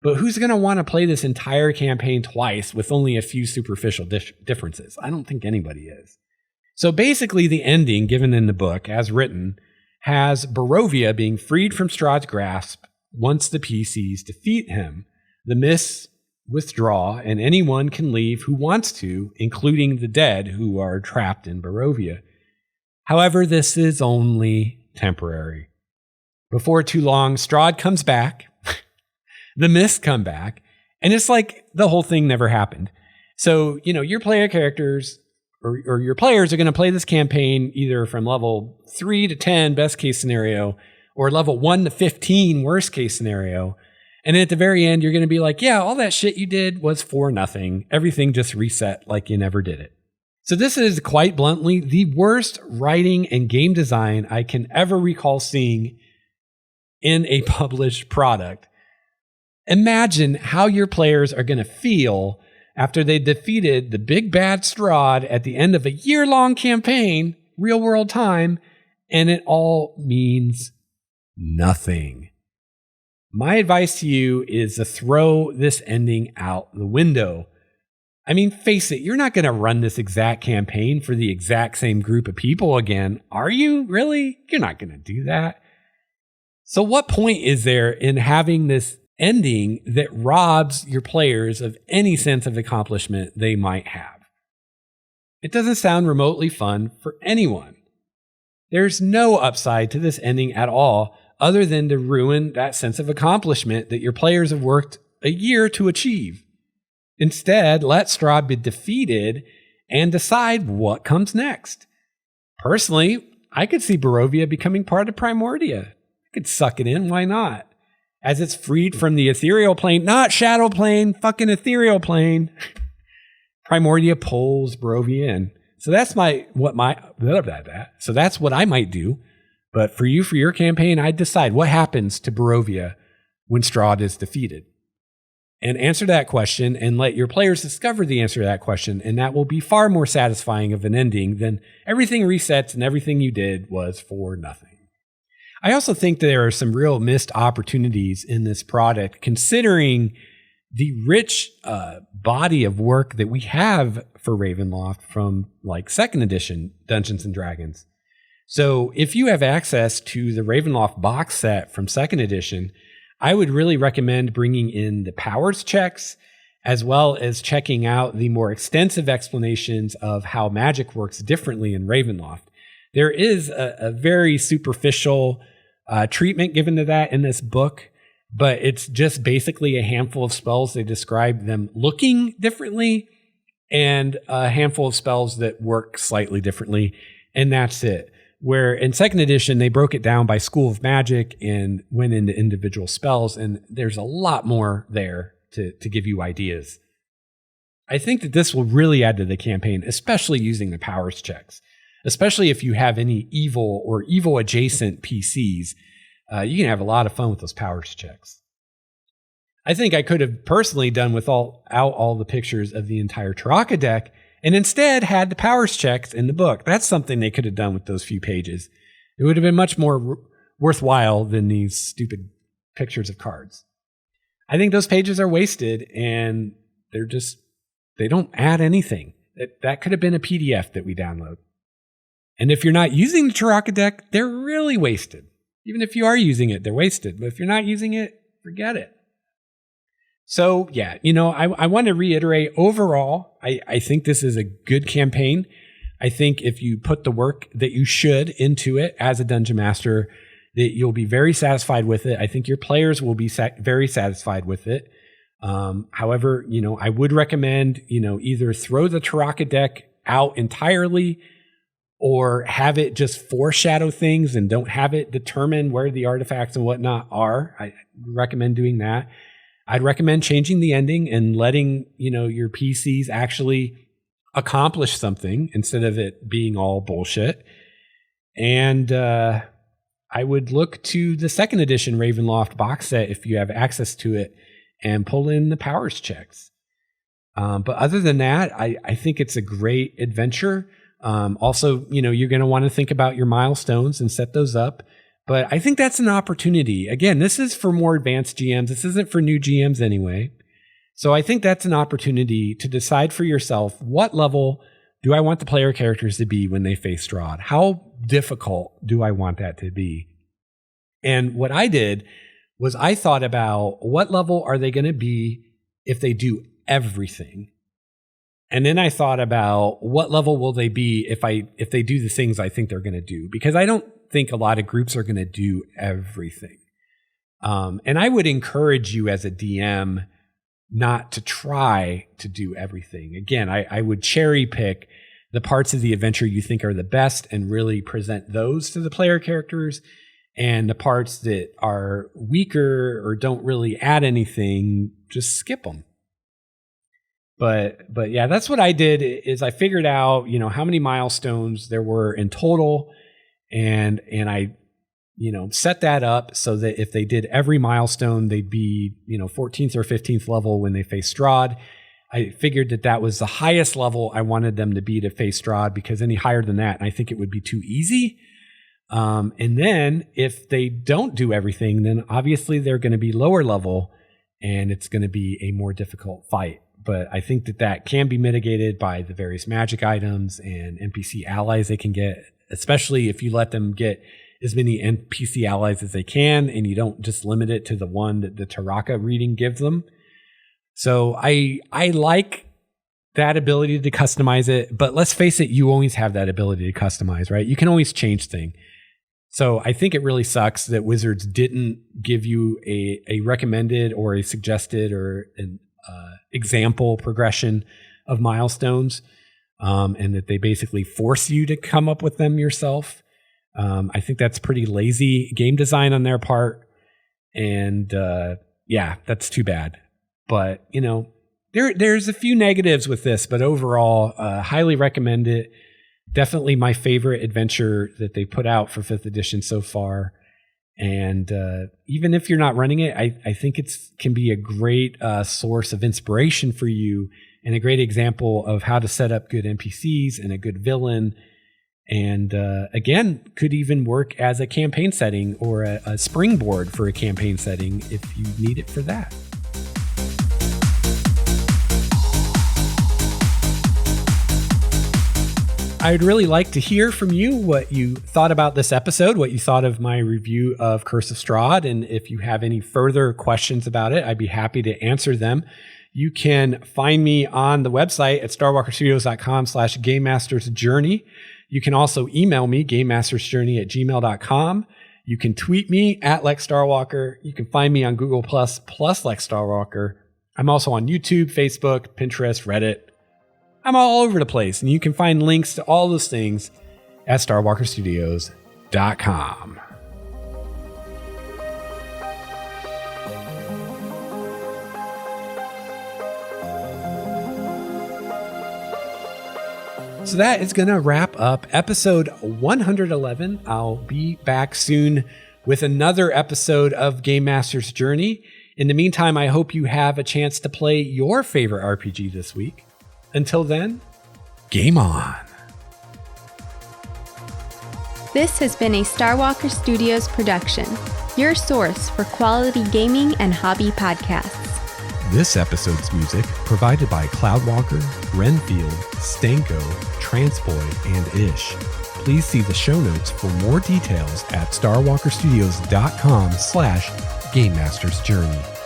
but who's going to want to play this entire campaign twice with only a few superficial differences? I don't think anybody is. So basically the ending given in the book, as written, has Barovia being freed from Strahd's grasp once the PCs defeat him. The mists withdraw, and anyone can leave who wants to, including the dead who are trapped in Barovia. However, this is only temporary. Before too long, Strahd comes back, the mists come back, and it's like the whole thing never happened. So, your player characters or your players are going to play this campaign either from level 3 to 10, best case scenario, or level 1 to 15, worst case scenario. And at the very end, you're going to be like, yeah, all that shit you did was for nothing. Everything just reset like you never did it. So this is quite bluntly the worst writing and game design I can ever recall seeing in a published product. Imagine how your players are going to feel after they defeated the big bad Strahd at the end of a year-long campaign, real world time, and it all means nothing. My advice to you is to throw this ending out the window. I mean, face it, you're not going to run this exact campaign for the exact same group of people again, are you? Really? You're not going to do that. So what point is there in having this ending that robs your players of any sense of accomplishment they might have? It doesn't sound remotely fun for anyone. There's no upside to this ending at all, other than to ruin that sense of accomplishment that your players have worked a year to achieve. Instead, let Strahd be defeated and decide what comes next. Personally, I could see Barovia becoming part of Primordia. I could suck it in, why not? As it's freed from the ethereal plane, not shadow plane, fucking ethereal plane. Primordia pulls Barovia in. So that's what I might do. But for you, for your campaign, I'd decide what happens to Barovia when Strahd is defeated. And answer that question and let your players discover the answer to that question. And that will be far more satisfying of an ending than everything resets and everything you did was for nothing. I also think there are some real missed opportunities in this product, considering the rich body of work that we have for Ravenloft from like 2nd edition Dungeons and Dragons. So if you have access to the Ravenloft box set from 2nd edition, I would really recommend bringing in the powers checks, as well as checking out the more extensive explanations of how magic works differently in Ravenloft. There is a very superficial treatment given to that in this book, but it's just basically a handful of spells. They describe them looking differently and a handful of spells that work slightly differently, and that's it. where in second edition, they broke it down by school of magic and went into individual spells. And there's a lot more there to give you ideas. I think that this will really add to the campaign, especially using the powers checks, especially if you have any evil or evil adjacent PCs. You can have a lot of fun with those powers checks. I think I could have personally done without all the pictures of the entire Taraka deck and instead had the powers checks in the book. That's something they could have done with those few pages. It would have been much more worthwhile than these stupid pictures of cards. I think those pages are wasted and they don't add anything. That could have been a PDF that we download. And if you're not using the Taraka deck, they're really wasted. Even if you are using it, they're wasted. But if you're not using it, forget it. So yeah, I want to reiterate, overall, I think this is a good campaign. I think if you put the work that you should into it as a dungeon master, that you'll be very satisfied with it. I think your players will be very satisfied with it. However, I would recommend, either throw the Taraka deck out entirely or have it just foreshadow things and don't have it determine where the artifacts and whatnot are. I recommend doing that. I'd recommend changing the ending and letting, your PCs actually accomplish something instead of it being all bullshit. And I would look to the second edition Ravenloft box set if you have access to it and pull in the powers checks. But other than that, I think it's a great adventure. Also, you're going to want to think about your milestones and set those up. But I think that's an opportunity. Again, this is for more advanced GMs. This isn't for new GMs anyway. So I think that's an opportunity to decide for yourself, what level do I want the player characters to be when they face Strahd? How difficult do I want that to be? And what I did was I thought about what level are they going to be if they do everything? And then I thought about what level will they be if they do the things I think they're going to do? Because I don't think a lot of groups are going to do everything. And I would encourage you as a DM not to try to do everything. Again, I would cherry pick the parts of the adventure you think are the best and really present those to the player characters. And the parts that are weaker or don't really add anything, just skip them. But yeah, that's what I did. Is I figured out, how many milestones there were in total, and I, set that up so that if they did every milestone, they'd be, 14th or 15th level when they face Strahd. I figured that was the highest level I wanted them to be to face Strahd, because any higher than that, I think it would be too easy. And then if they don't do everything, then obviously they're going to be lower level and it's going to be a more difficult fight. But I think that can be mitigated by the various magic items and NPC allies they can get, especially if you let them get as many NPC allies as they can and you don't just limit it to the one that the Taraka reading gives them. So I like that ability to customize it, but let's face it, you always have that ability to customize, right? You can always change things. So I think it really sucks that Wizards didn't give you a recommended or a suggested or an example progression of milestones, and that they basically force you to come up with them yourself. I think that's pretty lazy game design on their part. And yeah, that's too bad. But, there's a few negatives with this, but overall, highly recommend it. Definitely my favorite adventure that they put out for 5th edition so far. And even if you're not running it, I think it can be a great source of inspiration for you and a great example of how to set up good NPCs and a good villain. And again, could even work as a campaign setting or a springboard for a campaign setting if you need it for that. I'd really like to hear from you what you thought about this episode, what you thought of my review of Curse of Strahd, and if you have any further questions about it, I'd be happy to answer them. You can find me on the website at starwalkerstudios.com/gamemastersjourney. You can also email me, gamemastersjourney@gmail.com. You can tweet me at Lex Starwalker. You can find me on Google plus Lex Starwalker. I'm also on YouTube, Facebook, Pinterest, Reddit. I'm all over the place, and you can find links to all those things at starwalkerstudios.com. So that is going to wrap up episode 111. I'll be back soon with another episode of Game Master's Journey. In the meantime, I hope you have a chance to play your favorite RPG this week. Until then, game on. This has been a Starwalker Studios production, your source for quality gaming and hobby podcasts. This episode's music provided by Cloudwalker, Renfield, Stanko, Transboy, and Ish. Please see the show notes for more details at starwalkerstudios.com/GameMastersJourney.